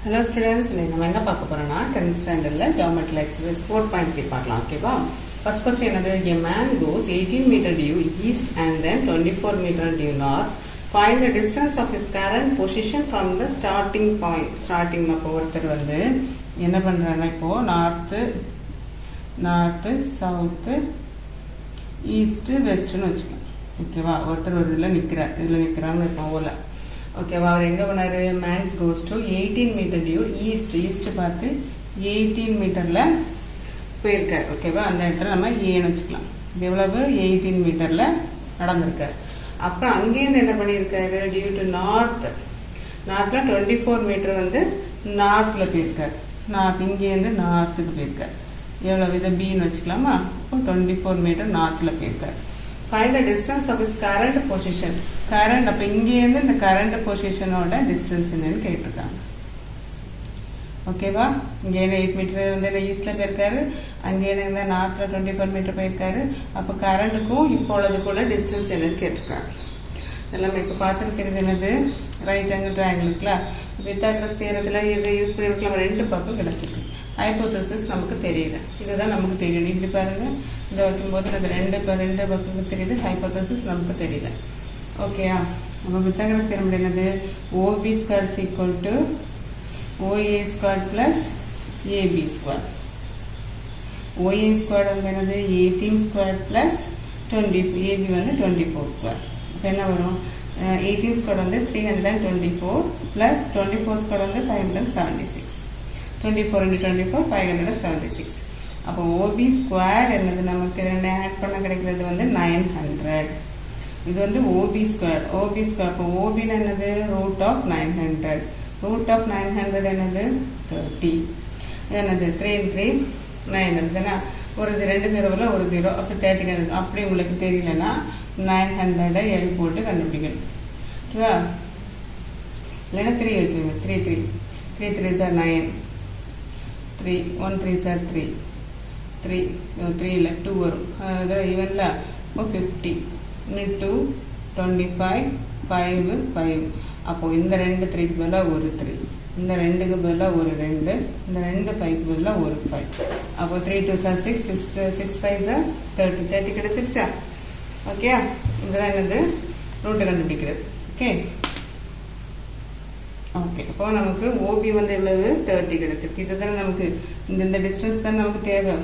Hello students, நம்ம என்ன பார்க்க போறோம்னா 10th standardல geometry exercise 4.3 பார்க்கலாம். ஓகேவா? First question என்னது? A man goes 18 meter due east and then 24 meter due north. Find the distance of his current position from the starting point. Starting அப்போ ஒருத்தர் வந்து என்ன பண்றாருன்னா இப்போ நார்த் சவுத் ஈஸ்ட் வெஸ்ட்னு வச்சுக்கலாம். ஓகேவா? ஒருத்தர் ஒரு இதுல நிக்கிறாங்க இப்போ ஓல. ஓகேவா? அவர் எங்க போனாரு? Man's goes to 18 metre due east பார்த்து 18 மீட்டர்ல போயிருக்காரு. ஓகேவா? அந்த இடத்துல நம்ம ஏன்னு வச்சுக்கலாம். எவ்வளவு? 18 மீட்டர்ல நடந்திருக்காரு. அப்புறம் அங்கேருந்து என்ன பண்ணியிருக்காரு? டியூ டு நார்த்ல 24 மீட்டர் வந்து நார்த்ல போயிருக்காரு. இங்கேருந்து நார்த்துக்கு போயிருக்காரு. எவ்வளவு? இதை பின்னு வச்சுக்கலாமா? இப்போ 24 மீட்டர் நார்த்ல போயிருக்காரு. Find the distance of his current position. Current அப்ப இங்கேருந்து இந்த current positionோட distance என்னன்னு கேட்டிருக்காங்க. ஓகேவா? இங்கேருந்து 8 மீட்டர் வந்து ஈஸ்ட்ல போயிருக்காரு, அங்கேருந்து நார்த்ல 24 மீட்டர் போயிருக்காரு. அப்ப கரண்ட்டுக்கும் இப்பொழுதுக்குள்ள டிஸ்டன்ஸ் என்னன்னு கேட்டிருக்காங்க. இதெல்லாம் இப்ப பார்த்துருக்கிறது என்னது? ரைட் ஆங்கிள் ட்ரையாங்கிள் இருக்குல்ல, பித்தாகரஸ் தியரத்துல இதை யூஸ் பண்ணிருக்கலாம். ரெண்டு பக்கம் கிடைச்சிருக்கு. ஹைபோதசிஸ் நமக்கு தெரியல, இதுதான் நமக்கு தெரியணும். இப்படி பாருங்க, இதை வைக்கும்போது அது ரெண்டு பக்கம் தெரியுது, ஹைபோதசிஸ் நமக்கு தெரியல. ஓகேயா? நம்ம பித்தாகரஸ் தியரம் என்னது? OB square equal to OA square plus AB square. OA square வந்து என்னது? 18 ஸ்கொயர் பிளஸ் 20, ஏபி வந்து 24 ஸ்கொயர். இப்போ என்ன வரும்? 18 ஸ்கொயர் வந்து 324 பிளஸ் 24 ஸ்கொயர் வந்து 576. 24 into 24 576. அப்போ ஓபி ஸ்கொயர் என்னது? நமக்கு ரெண்டு ஆட் பண்ண கிடைக்கிறது வந்து 900. இது வந்து ஓபி ஸ்கொயர். அப்போ ஓபின்னு என்னது? Root of 900. ரூட் ஆஃப் 900 என்னது? 30. என்னது? 3 3 900 தானே? ஒரு ரெண்டு ஜீரோவில் ஒரு ஜீரோ, அப்போ 30. அப்படி உங்களுக்கு தெரியலன்னா 900 எல் போட்டு கண்டுபிடிக்கணும். இல்லைன்னா 3 வச்சுக்கோங்க. 3 3 சார் 9, 3 1 3 சார் 3 3 இல்லை 2 வரும். அதான் ஈவன்ல. இப்போ 50 2 25 5 5. அப்போ இந்த ரெண்டு 3க்கு பதிலாக ஒரு 3, இந்த ரெண்டுக்கு பதிலாக ஒரு 2, இந்த ரெண்டு 5க்கு பதிலாக ஒரு 5. அப்போ 3 2 சார் 6 6 5 சார் 30 கிடைச்சிருச்சா? ஓகே, இதுதான் என்னது? ரூட்டை கண்டுபிடிக்கிறது. ஓகே ஓகே அப்போ நமக்கு ஓபி வந்து எவ்வளவு? 30 கிடைச்சிருக்கு. இதுதானே நமக்கு இந்த டிஸ்டன்ஸ் தான் நமக்கு தேவை.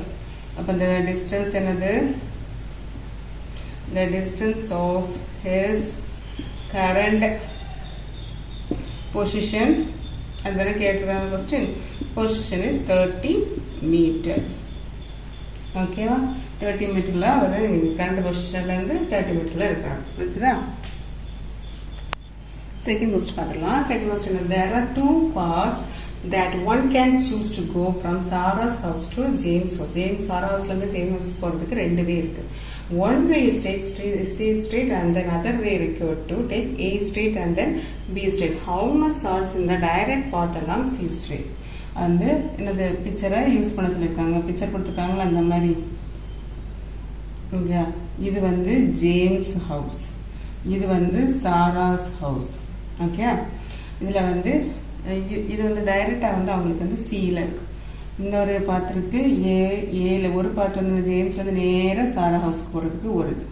அப்போ இந்த டிஸ்டன்ஸ் என்னது? the distance of his current position, and then கேட்டிருக்காங்க question, position is 30 meter. ஓகேவா? 30 மீட்டர்ல அவர் கரண்ட் பொசிஷன்ல இருந்து 30 மீட்டர்ல இருக்காங்க. புரிஞ்சுதா? Second question பார்க்கலாம். Second question, there are two paths that one can choose to go from Sarah's house to James' house. Sarah house ல இருந்து James house போறதுக்கு ரெண்டு வே இருக்கு. One way is take C street and then other way required to take A street and then B street. How much starts in the direct path along C street? வந்து இந்த பிக்சரை use பண்ண சொல்லியிருக்காங்க. Picture கொடுத்துருக்காங்களா அந்த மாதிரி. இது வந்து ஜேம்ஸ் ஹவுஸ், இது வந்து சாராஸ் ஹவுஸ். ஓகே, இதுல வந்து இது வந்து டைரக்டா வந்து அவங்களுக்கு வந்து சில இருக்கு. இன்னொரு பாத்திருக்கு ஏல ஒரு பாட்டு வந்து ஜேம்ஸ்ல இருந்து நேரம் சாரா ஹவுஸ்க்கு போறதுக்கு ஒரு இது.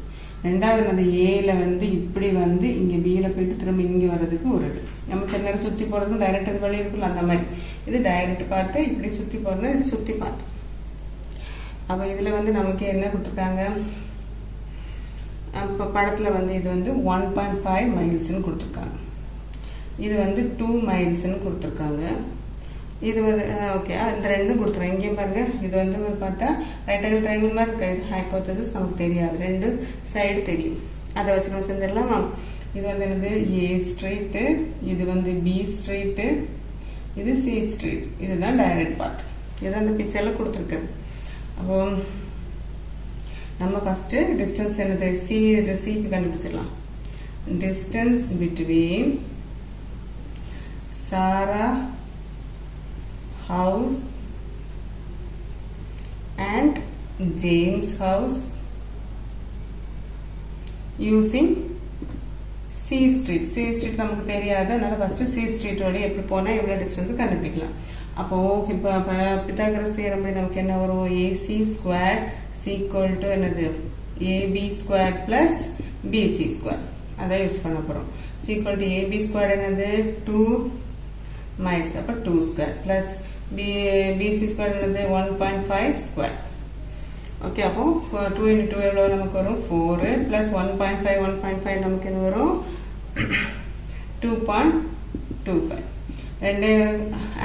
ரெண்டாவது அந்த ஏல வந்து இப்படி வந்து இங்க பியில போயிட்டு திரும்ப இங்க வர்றதுக்கு ஒரு இது. நம்ம சில நேரம் சுத்தி போறதுக்கும் டைரக்ட் வழி இருக்குல்ல, அந்த மாதிரி. இது டைரக்ட் பார்த்து இப்படி சுத்தி போறது, இது சுத்தி பார்த்து. அப்ப இதுல வந்து நமக்கு என்ன கொடுத்துருக்காங்க? அப்ப படத்துல வந்து இது வந்து 1.5 மைல்ஸ்ன்னு கொடுத்துருக்காங்க. இது வந்து 2 மைல்ஸ்ன்னு கொடுத்துருக்காங்க. இது வந்து ஓகே, இந்த ரெண்டும் கொடுத்துருக்காங்க. இங்கேயும் பாருங்க, இது வந்து ஒரு பார்த்தா ரைட் ஆங்கிள் ட்ரையாங்கிள் மாதிரி இருக்கு. இது ஹைபோதசிஸ் நமக்கு தெரியாது, ரெண்டு சைடு தெரியும். அதை வச்சு நம்ம செஞ்சிடலாமா? இது வந்து என்னது? ஏ ஸ்ட்ரீட்டு, இது வந்து பி ஸ்ட்ரீட்டு, இது சி ஸ்ட்ரீட். இதுதான் டைரக்ட் பாத். இதுதான் அந்த பிக்சர்ல கொடுத்துருக்குது. அப்போ நம்ம ஃபர்ஸ்ட் டிஸ்டன்ஸ் என்னது? சிக்கு கண்டுபிடிச்சிடலாம். Distance between Sarah house and James house using C C street நமக்கு தெரியாது, அதனால ஃபர்ஸ்ட் சி ஸ்ட்ரீட் வழி எப்படி போனால் எவ்வளோ டிஸ்டன்ஸ் கண்டுபிடிக்கலாம். அப்போ இப்போ பித்தாகரஸ் தியரம் படி நமக்கு என்ன வரும், ஏசி ஸ்கொயர் சீக்வல் டு என்னது AB square plus BC square, அதை யூஸ் பண்ண போகிறோம். சீக்வல் டு ஏபி ஸ்கொயர் என்னது 2 மைல்ஸ், அப்போ 2 ஸ்கொயர் பிளஸ் பிசி ஸ்கொயர் என்னது 1.5 ஸ்கொயர். ஓகே, அப்போ 2 × 2 எவ்வளோ நமக்கு வரும் 4 பிளஸ் 1.5 நமக்கு என்ன வரும் 2.25. ரெண்டு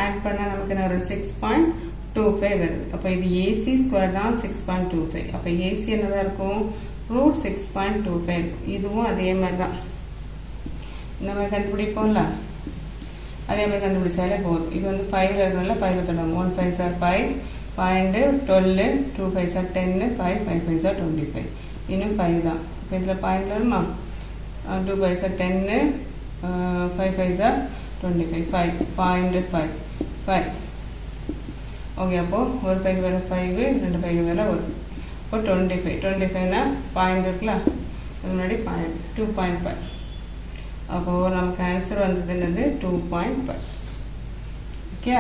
ஆட் பண்ணால் நமக்கு என்ன வரும் 6.25 வருது. அப்போ இது ஏசி ஸ்கொயர் தான் 6.25. அப்போ ஏசி என்னதான் இருக்கும் √6.25. இதுவும் அதே மாதிரி தான் இந்த மாதிரி கண்டுபிடிப்போம்ல, அதே மாதிரி கண்டுபிடிச்சாலே போதும். இது வந்து 5 இருக்கிறதுனால 5 தொடங்கும். 1 5s are 5, 12, 2 5s are 10, 5 5s are 25. இன்னும் 5 தான். இப்போ இதில் 5 வருமா, 2 5s are 10, 5 5s are 25, 5.5. Okay, அப்போ ஒரு 5 வேலை 5, 2 5 வேலை 1. இப்போ 25னா பாயிண்ட் இருக்குல்ல, அது முன்னாடி 2.5. அப்போது நமக்கு ஆன்சர் வந்தது என்னது 2.5. ஓகே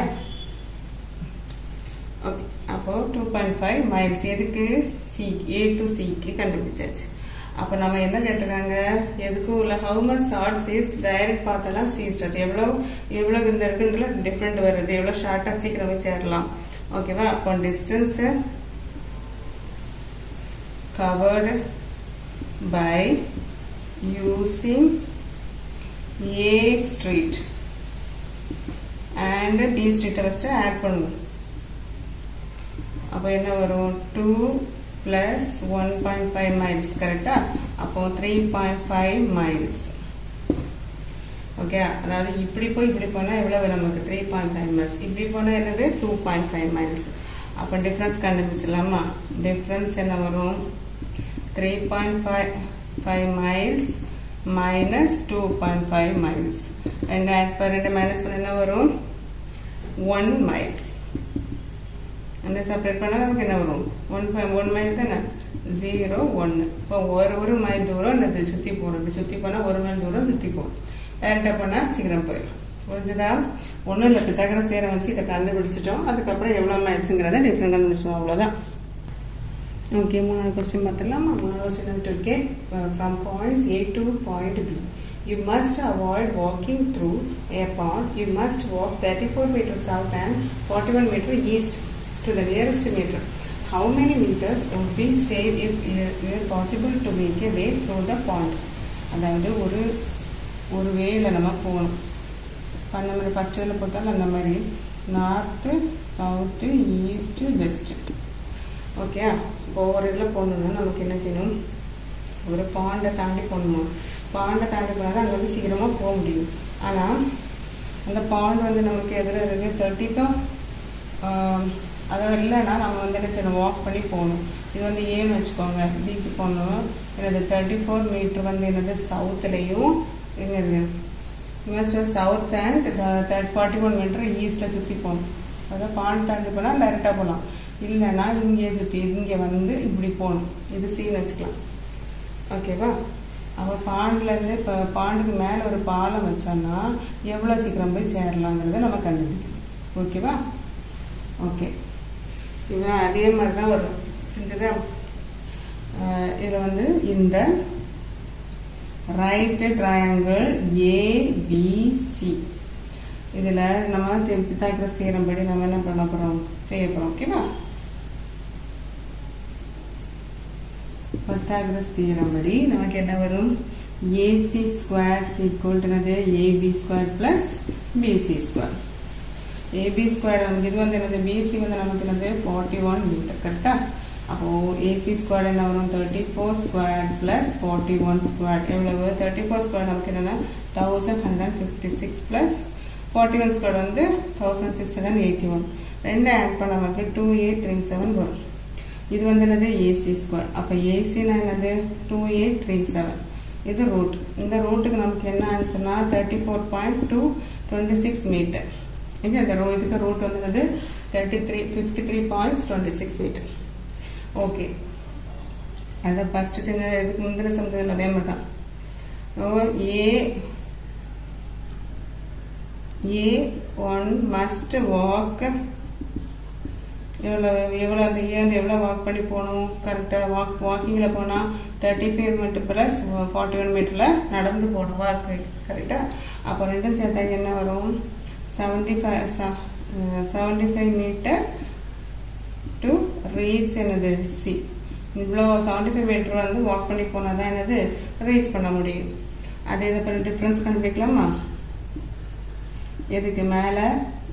ஓகே, அப்போது 2.5 மைல்ஸ் எதுக்கு சி, ஏ டு சிக்கு கண்டுபிடிச்சாச்சு. அப்போ நம்ம என்ன கேட்டிருக்காங்க, எதுக்கும் உள்ள ஹவு மச் ஷார்ட் சீஸ் டைரக்ட் பார்த்தலாம் சி ஸ்டார்ட் எவ்வளோ இந்த இருக்குன்றதுல டிஃப்ரெண்ட் வருது, எவ்வளோ ஷார்ட்டாக சீக்கிரமே சேரலாம். ஓகேவா, அப்போ distance covered by using A street and B street first add பண்ணுங்க. அப்போ என்ன வரும் 2 plus 1.5 miles கரெக்டா, அப்போ 3.5 miles. ஓகே, அதாவது இப்படி போனால் எவ்வளவு நமக்கு 3.5 miles, இப்படி போனால் என்னது 2.5 miles. அப்போ டிஃப்ரென்ஸ் கண்டுபிடிச்சலாமா, டிஃப்ரென்ஸ் என்ன வரும் 3.5 miles minus 2.5 miles. ரெண்டு மைனஸ் பண்ண என்ன வரும் 1 miles. ரெண்டு செப்பரேட் பண்ணால் நமக்கு என்ன வரும் 1 மைல் தானே 0 1. இப்போ ஒரு மைல் தூரம் இந்த சுற்றி போகணும், இப்படி சுற்றி போனால் 1 மைல் தூரம் சுற்றி போகணும். டேரெக்டாக போனால் சீக்கிரம் போயிடும். புரிஞ்சுதா, ஒன்றும் இல்லை, பித்தாகரஸ் தியரம் வச்சு இதை கண்டுபிடிச்சிட்டோம். அதுக்கப்புறம் எவ்வளோ மைல்ஸுங்கிறத டிஃப்ரெண்ட் கண்டுபிடிச்சோம், அவ்வளோதான். ஓகே, மூணாவது கொஸ்டின் பார்த்துடலாமா. மூணாவது question to get from points A to point B, you must avoid walking through a pond. You must walk 34 meters south and 41 meters east to the nearest meter. How many meters would be saved if it were possible to make a way through the pond? அதாவது ஒரு வேல நம்ம போகணும். அந்த மாதிரி first இதில் போட்டாலும் அந்த மாதிரி north south east west. Okay, இப்போ ஒவ்வொரு இதில் போகணுன்னா நமக்கு என்ன செய்யணும், ஒரு பாண்டை தாண்டி போகணுமா. பாண்டை தாண்டி போனால் அங்கே வந்து சீக்கிரமாக போக முடியும். ஆனால் அந்த பாண்ட் வந்து நமக்கு எதில் இருக்குது 32, அதாவது இல்லைன்னா நம்ம வந்து என்ன செய்யணும் வாக் பண்ணி போகணும். இது வந்து ஏன்னு வச்சுக்கோங்க, பிக்கு போகணும். என்னது 34 மீட்டர் வந்து என்னது சவுத்துலேயும் என்னது சவுத் அண்ட் 41 மீட்டர் ஈஸ்ட்டில் சுற்றி போகணும். அதாவது பாண்ட் தாண்டி போனால் டைரெக்டாக போகலாம், இல்லைன்னா இங்கே சுற்றி இங்கே வந்து இப்படி போகணும். இது சீன் வச்சுக்கலாம். ஓகேவா, அப்போ பாண்டிலேருந்து இப்போ பாண்டுக்கு மேலே ஒரு பாலம் வச்சோன்னா எவ்வளோ சீக்கிரம் போய் சேரலாங்கிறத நம்ம கண்டுபிடிக்கணும். ஓகேவா, ஓகே, இவன் அதே மாதிரி தான் வரும். புரிஞ்சுதா, இதில் வந்து இந்த ரைட் ட்ரையாங்கிள் ஏபிசி இதில் நம்ம பித்தாகரஸ் தியரம் படி நம்ம என்ன பண்ண போகிறோம் செய்ய போகிறோம். ஓகேவா, பித்தாகரஸ் தியரம் படி நமக்கு என்ன வரும், ஏசி ஸ்கொயர் ஈக்குவல் டு என்னது AB square plus BC square. AB square நமக்கு இது வந்து என்னது பிசி வந்து நமக்கு என்னது 41 மீட்டர் கரெக்டா. அப்போது ஏசி ஸ்கொயர் என்ன வரும் 34 ஸ்கொயர் பிளஸ் 41 ஸ்கொயர் எவ்வளவு 34 ஸ்கொயர் நமக்கு என்னென்னா 1156 பிளஸ் 41 ஸ்கொயர் வந்து 1681. ரெண்டு ஆட் பண்ண நமக்கு 2837 வரும். இது வந்து என்னது ஏசி ஸ்கொயர். அப்போ ஏசினா என்னது 2837. இது ரூட். இந்த ரூட்டுக்கு நமக்கு என்ன ஆன்சர்னா 34.226 மீட்டர். ஓகே, அந்த இதுக்கு ரூட் வந்து என்னது 53.26 மீட்டர். ஓகே, அதை ஃபஸ்ட்டு செஞ்ச இதுக்கு முந்தின சமைச்சதில் அதே மாதிரி தான். A1 must walk எவ்வளோ அந்த ஏன் எவ்வளோ வாக் பண்ணி போகணும் கரெக்டாக வாக்கிங்கில் போனால் 35 மீட்டர் ப்ளஸ் 41 மீட்டரில் நடந்து போகணும் வாக் கரெக்டாக. அப்போ ரெண்டும் சேர்த்தா என்ன வரும் 75 மீட்டர் டு ரீச் என்னது சி. இவ்வளோ 75 மீட்டர் வந்து வாக் பண்ணி போனால் தான் என்னது ரீச் பண்ண முடியும். அதே இதை பண்ணி டிஃப்ரென்ஸ் கண்டுபிடிக்கலாமா? எதுக்கு மேலே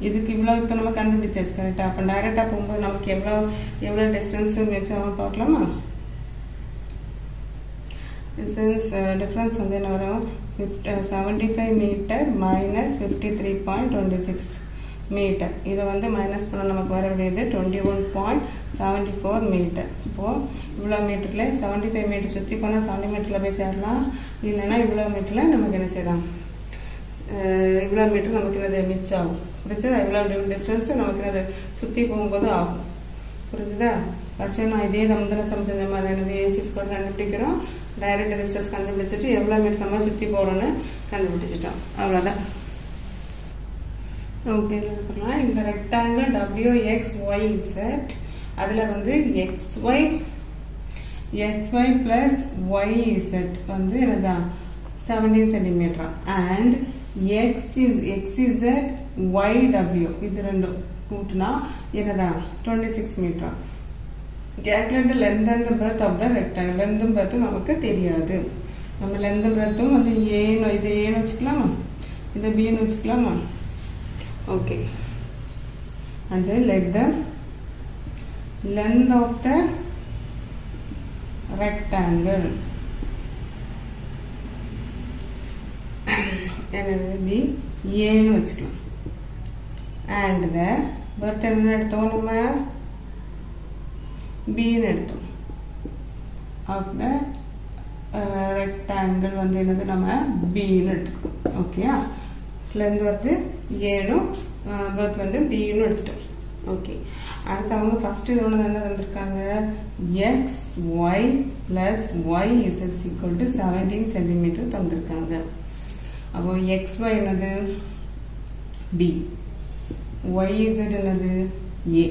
இதுக்கு இவ்வளோ இப்போ நம்ம கண்டுபிடிச்சாச்சு கரெக்டாக. அப்போ டைரெக்டாக போகும்போது நமக்கு எவ்வளோ டிஸ்டன்ஸ் வச்சு பார்க்கலாமா? டிஃப்ரென்ஸ் வந்து என்ன வரும் 75 மீட்டர் மைனஸ் 53.26 மீட்டர். இதை வந்து மைனஸ் பண்ண நமக்கு வர வேண்டியது 21.74 மீட்டர். இப்போது இவ்வளோ மீட்டரில் 75 மீட்டர் சுற்றி போனால் 70 மீட்டரில் போய் சேரலாம். இல்லைன்னா இவ்வளோ மீட்டரில் நமக்கு என்ன செய்யலாம் இவ்வளோ மீட்டர் நமக்கு என்னது மிச்சம் ஆகும். புரிஞ்சுதா? இவ்வளோ டிஸ்டன்ஸ் நமக்கு என்னது சுற்றி போகும்போது ஆகும். புரிஞ்சுதா? ஃபஸ்ட்டு நான் இதே முந்தின சமைச்ச மாதிரி என்னது ஏசி ஸ்கொயர் கண்டுபிடிக்கிறோம். டைரக்ட் டிஸ்டன்ஸ் கண்டுபிடிச்சிட்டு எவ்வளோ மீட்டர் நம்ம சுற்றி போகிறோன்னு கண்டுபிடிச்சிட்டோம். அவ்வளோதான். ஓகே, பண்ணலாம். இந்த ரெக்டாங்கிள் WXYZ அதில் வந்து XY ப்ளஸ் YZ வந்து என்னதான் 17 சென்டிமீட்டர் அண்ட் XZ YW இது ரெண்டும் கூட்டினா என்னதான் 26 metre. Calculate the length and the breadth of the rectangle. length and breadth நமக்கு தெரியாது. நம்ம length and breadth வந்து இது ஏன்னு வச்சுக்கலாமா, இது பின்னு வச்சுக்கலாமா? Okay. and then let the length of the rectangle என்னது பி ஏன்னு வச்சுக்கலாம். and the breadth என்ன எடுத்தோம் நம்ம பின்னு எடுத்தோம். of the rectangle வந்து என்னது நம்ம பின்னு எடுத்துக்கோம். ஓகேயா? லென்த் வந்து ஏனும் பர்த் வந்து பின்னு எடுத்துட்டோம். ஓகே, அடுத்து அவங்க ஃபர்ஸ்ட் இது ஒன்று என்ன தந்திருக்காங்க XY plus YZ equal to 17 centimetre தந்திருக்காங்க. அப்போ XY என்னது B, YZ என்னது A.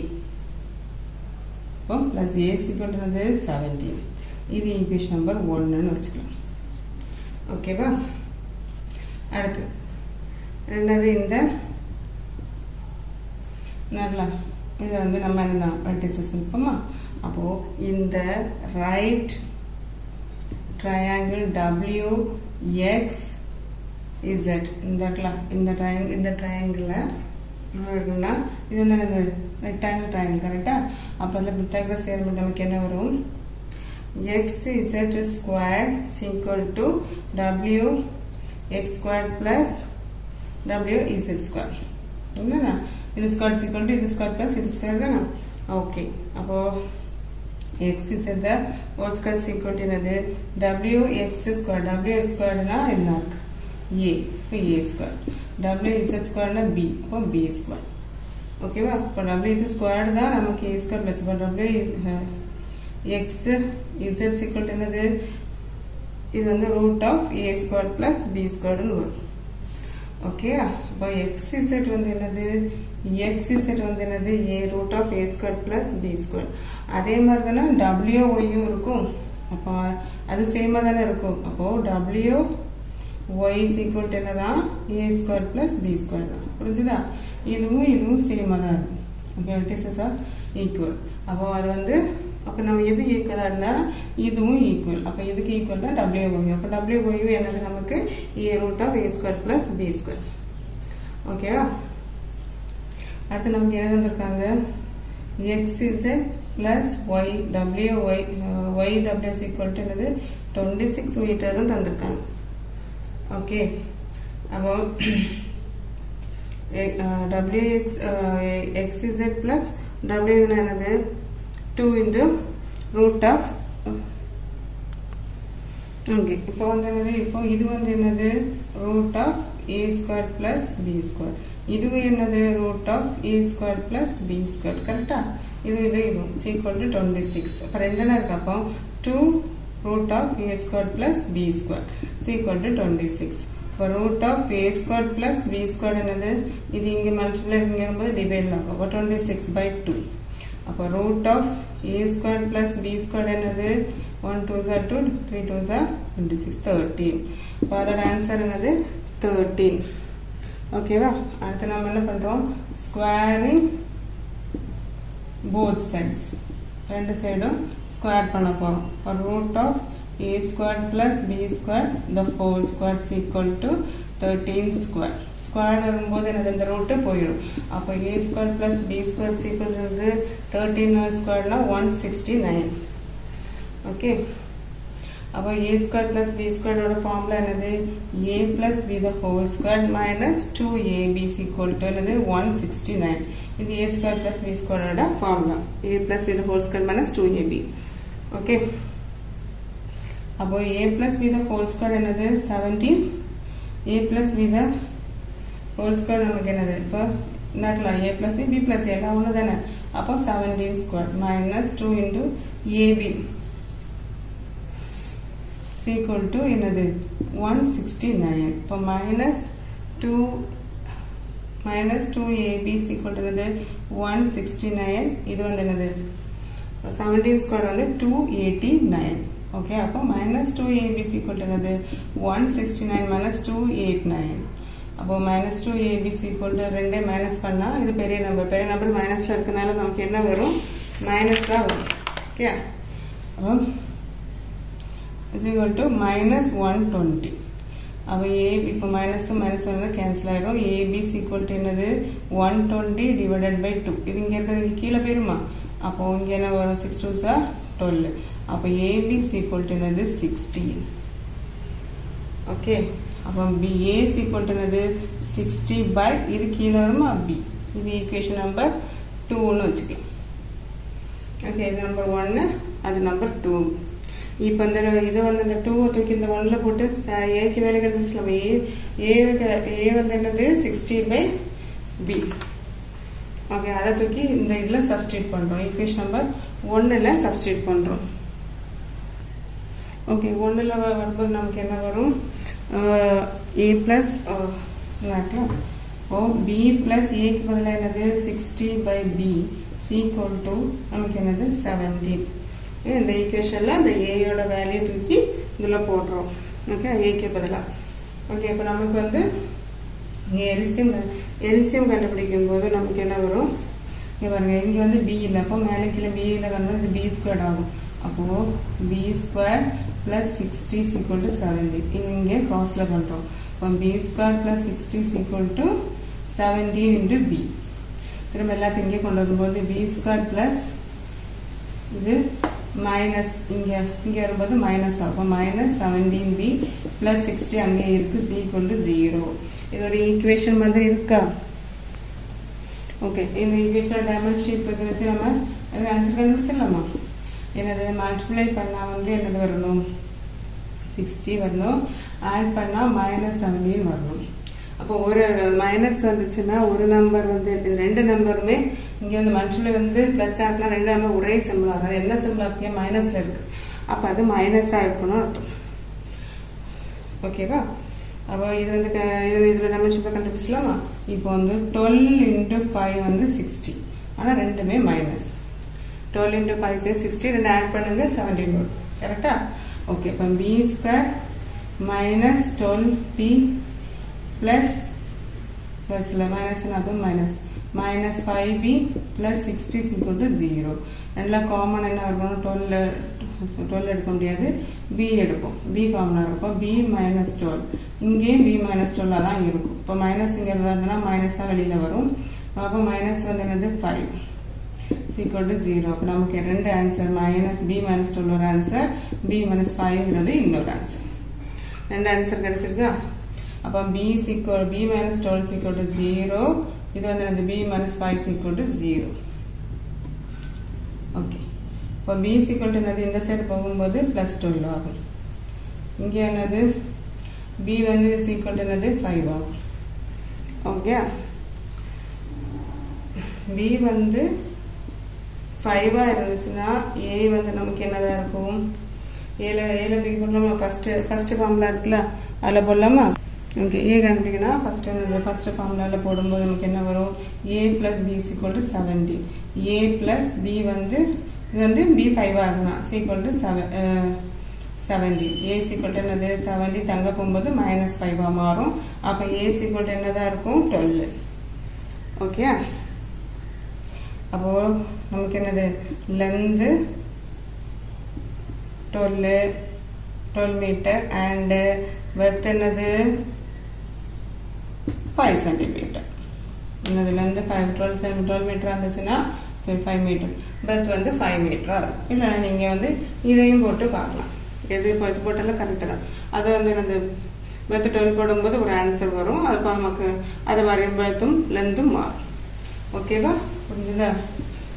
இப்போ ப்ளஸ் A ஈக்குவல் என்னது 17. இது ஈக்குவேஷன் நம்பர் 1ன்னு வச்சுக்கலாம். ஓகேவா? அடுத்து என்னது இந்த நல்லா இது வந்து நம்ம என்ன வெர்டிசஸ் இருப்போமா? அப்போது இந்த ரைட் ட்ரையாங்கிள் WXZ இந்த ட்ரையாங்கிளில் இருக்குன்னா இது வந்து என்னது ரெக்டாங்கிள் ட்ரையாங்கிள் கரெக்டாக. அப்போ அதில் பித்தாகரஸ் தியரம் நமக்கு என்ன வரும் XZ square equal to WX square plus WZ square இல்லைண்ணா. இது ஸ்கொயர் ஈக்குவல் டு இது ஸ்கொயர் ப்ளஸ் இது ஸ்கொயர் தானே. ஓகே, அப்போது XZ whole square equal to என்னது WX ஸ்கொயர். WX ஸ்கொயர்னா என்ன இருக்கு A, இப்போ A ஸ்கொயர். WZ ஸ்கொயர்னா B, அப்போ B ஸ்கொயர். ஓகேவா? இப்போ W ஸ்கொயர் தான் நமக்கு A ஸ்கொயர் ப்ளஸ் இப்போ WXZ ஈக்குவல் டு என்னது இது வந்து root of A square plus B ஸ்கொயர்னு வரும். ஓகே, அப்போ XZ வந்து என்னது A root of A square plus B square. அதே மாதிரி தானே WYயும் இருக்கும். அப்போ அது சேமாக தானே இருக்கும். அப்போது WY ஈக்குவல் டு என்னதான் A square plus B square தான். புரிஞ்சுதா? இதுவும் சேமாக தான் இருக்கும். Okay, vertices are equal. அப்போ அது வந்து அப்போ நம்ம எது ஈக்குவலாக இருந்தால் இதுவும் ஈக்குவல். அப்போ இதுக்கு ஈக்குவல் தான் WY. அப்போ WY என்னது நமக்கு A root of A square plus B square. ஓகேவா? அடுத்து நமக்கு என்ன தந்திருக்காங்க XZ plus YW equal to என்னது 26 மீட்டரும் தந்திருக்காங்க. ஓகே, அப்போ XZ ப்ளஸ் W என்னது 2 into root of ஓகே. இப்போ வந்து என்னது இப்போ இது வந்து என்னது root of A square plus B square. இதுவும் என்னது root of A square plus B square. கரெக்டா? இதுவும் ஈக்குவல் டு 26. அப்போ ரெண்டு என்ன இருக்கு? அப்போ 2 root of a squared plus b squared is equal to 26. இப்போ root of a squared plus b squared என்னது இது இங்கே மல்டிப்ளை இருக்கும்போது டிவைட் ஆகும். அப்போ 26/2. அப்போ root of a squared plus b squared என்னது 1 2s are 2 3 2s are 26 13. அப்போ அதோட ஆன்சர் என்னது 13. ஓகேவா? அடுத்து நம்ம என்ன பண்றோம்? Squaring both sides. ரெண்டு சைடும் ஸ்கொயர் பண்ண போறோம். root of a squared plus b squared the whole square is equal to 13 square. Square வரும்போது என்னது இந்த ரூட் போயிடும். அப்போ a squared plus b squared is equal to 13 squaredனா 169. Okay, அப்போ a squared plus b squared ஓட formula என்னது? a plus b the whole square minus 2ab is equal to என்னது 169. இது a squared plus b squared ஓட formula. a plus b the whole square minus 2ab. Okay, அப்போ a plus b the whole square என்னது 17. a plus b the whole square நமக்கு என்னது? இப்போ என்னக்கலாம்? a plus b b plus a எல்லாம் ஒன்று தானே. அப்போ 17 square minus 2 into ab is equal to என்னது 169. இப்போ minus 2ab is equal to என்னது 169. இது வந்து என்னது 17 square வந்து 289. ஓகே, அப்போ minus 2ab is equal to என்னது 169 minus 289. அப்போ minus 2ab is equal to ரெண்டே மைனஸ் பண்ணா இது பெரிய நம்பர் மைனஸ்ல இருக்கனால நமக்கு என்ன வரும்? மைனஸ் தான் வரும். ஓகே, அப்போ is equal to minus 120. அப்போ a இப்போ மைனஸ் வந்து கேன்சல் ஆயிரும். ab is equal to என்னது 120 divided by 2. இது இங்கே இருக்கிறது கீழே போயிருமா? அப்போ இங்கே என்ன வரும்? 6 2s are 12. அப்போ ab is equal to என்னது 60. ஓகே, அப்போ b a is equal to என்னது 60 by இது கீழே வருமா b. இது ஈக்குவேஷன் நம்பர் 2ன்னு வச்சுக்கலாம். ஓகே, இது நம்பர் 1, அது நம்பர் 2. இப்போ இந்த இதை வந்து இந்த 2 தூக்கி இந்த 1ல போட்டு ஏக்கு வேலை கண்டுபிடிச்சலாம். ஏ வந்து என்னது 60/b. ஓகே, அதை தூக்கி இந்த இதில் சப்ஸ்டியூட் பண்ணுறோம். ஈக்குவேஷன் நம்பர் 1ல் சப்ஸ்டியூட் பண்ணுறோம். ஓகே, 1ல் வரும்போது நமக்கு என்ன வரும்? a ப்ளஸ் ஓ b ப்ளஸ் ஏக்கு பதிலாக என்னது 60/b ஈக்குவல் டு நமக்கு என்னது 17. இந்த ஈக்குவேஷனில் இந்த ஏயோட வேல்யூ தூக்கி இதில் போடுறோம். ஓகே, ஏக்கு பதிலாக. ஓகே, இப்போ நமக்கு வந்து எல்சியம் கண்டுபிடிக்கும் போது நமக்கு என்ன வரும்? இங்கே பாருங்க, இங்கே வந்து பி இல்லை. அப்போ மேலே கீழே பியில் கண்டுபிடிச்சு பி ஸ்கொயர் ஆகும். அப்போது B square plus 60 is equal to 70. இங்கே க்ராஸில் பண்ணுறோம். இப்போ B square plus 60 is equal to 17 into b. திரும்ப எல்லாத்தையும் இங்கே கொண்டு வரும்போது பி ஸ்கொயர் ப்ளஸ் இது மைனஸ் இங்கே வரும்போது மைனஸ் ஆகும். மைனஸ் 17b ப்ளஸ் 60 அங்கே இருக்குது ஈக்குவல் டு 0. இது ஒரு ஈக்குவேஷன் மாதிரி இருக்கா? ஓகே, இந்த ஈக்குவேஷன் டைமென்ஷிப் இதை வச்சு நம்ம ஆன்சர் கண்டுபிடிச்சிடலாமா? என்னது மல்டிப்ளை பண்ணால் வந்து என்னது வரணும்? 60 வரணும். ஆட் பண்ணால் மைனஸ் 17 வரணும். அப்போ ஒரு மைனஸ் வந்துச்சுன்னா ஒரு நம்பர் வந்து ரெண்டு நம்பருமே இங்கே வந்து மல்டிப்ளை வந்து ப்ளஸ் ஆட்னா ரெண்டு நம்பர் ஒரே சிம்பிள் ஆகும். அது என்ன சிம்பிள் ஆகிய மைனஸில் இருக்குது. அப்போ அது மைனஸாக இருக்கணும் அர்த்தம். ஓகேவா? அப்போ இது வந்து இதில் டைமென்ஷிப்பை கண்டுபிடிச்சலாமா? இப்போ வந்து 12 into 5 வந்து 60. ஆனால் ரெண்டுமே மைனஸ். 12 into 5 is 60. ரெண்டு ஆட் பண்ணுங்க 17 வரும். கரெக்டா? ஓகே, இப்போ b square minus 12p plus இல்லை மைனஸ் அதுவும் minus 5b plus 60 is equal to 0. ரெண்டில் காமன் என்ன இருக்கணும்? 12 எடுக்க முடியாது, b எடுப்போம். b காமனாக இருக்கும். b மைனஸ் 12 இங்கேயும் b மைனஸ் 12 தான் இருக்கும். இப்போ மைனஸ் இங்கே இருந்ததுன்னா மைனஸ் தான் வெளியில் வரும். அப்போ மைனஸ் வந்து என்னது 5 equal to 0. அப்போ நமக்கு ரெண்டு ஆன்சர் மைனஸ் b மைனஸ் 12 ஒரு ஆன்சர், b மைனஸ் 5ங்கிறது இன்னொரு ஆன்சர். ரெண்டு ஆன்சர் கிடைச்சிருச்சா? அப்போ b மைனஸ் 12 equal to 0. இது வந்து என்னது b minus 5 equal to 0. Okay, இப்போ b equal to என்னது இந்த சைடு போகும்போது ப்ளஸ் 12 ஆகும். இங்கே என்னது b வந்து equal to என்னது 5 ஆகும். ஓகே, b வந்து 5 இருந்துச்சுன்னா a வந்து நமக்கு என்னதான் இருக்கும்? ஏல பிக்கு போடலாமா? ஃபர்ஸ்ட் ஃபார்முலா இருக்குல்ல, அதில் போடலாமா? ஓகே, ஏ கண்டுபிடிக்கனா ஃபர்ஸ்ட் ஃபார்முலாவில் போடும்போது நமக்கு என்ன வரும்? a plus b is equal to 70. a plus b வந்து இது வந்து b 5 ஆகணும், is equal to 70. a is equal to என்னது? 70 தங்க போகும்போது -5 மாறும். அப்போ a is equal to என்னதான் இருக்கும்? 12. ஓகே, அப்போ நமக்கு என்னது? லென்த் 12 மீட்டர் அண்ட் வெர்த் என்னது? 5 சென்டிமீட்டர். என்னது? லென்த் 12 மீட்டர் இருந்துச்சுன்னா 5 மீட்டர், பெர்த் வந்து 5 மீட்டரா இருக்கும். இல்லைன்னா நீங்கள் வந்து இதையும் போட்டு பார்க்கலாம், எது போட்டாலும் கரெக்டு தான். அது வந்து அந்த பெர்த் 12 போடும்போது ஒரு ஆன்சர் வரும். அது நமக்கு அது மாதிரி பெர்த்தும் லென்த்தும் மாறும். ஓகேவா? புரிஞ்சுதா?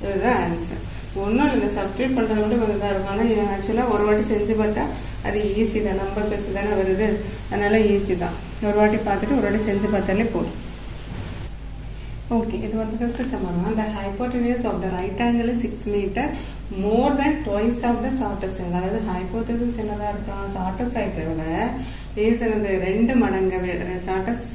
இதுதான் ஆன்சர். ஒன்றும் இல்லை, சப்ஸ்டியூட் பண்ணுறது மட்டும் கொஞ்சம் தான் இருக்கும். ஆனால் ஆக்சுவலாக ஒரு வாட்டி செஞ்சு பார்த்தா அது ஈஸி தான், நம்பர்ஸ் வச்சு தானே வருது, அதனால ஈஸி தான். ஒரு வாட்டி பார்த்துட்டு ஒரு வாட்டி செஞ்சு பார்த்தாலே போதும். ஓகே, இது வந்து ஃபிஃப்த் சமம். The hypotenuse of the right angle is 6 meter more than twice of the shortest angle. அதாவது ஹைப்போதெசிஸ் என்னதான் இருக்கா? ஷார்ட்டஸ்ட் சைடை விட ஏஸ் என்னது? 2 மடங்கை விட, ஷார்ட்டஸ்ட்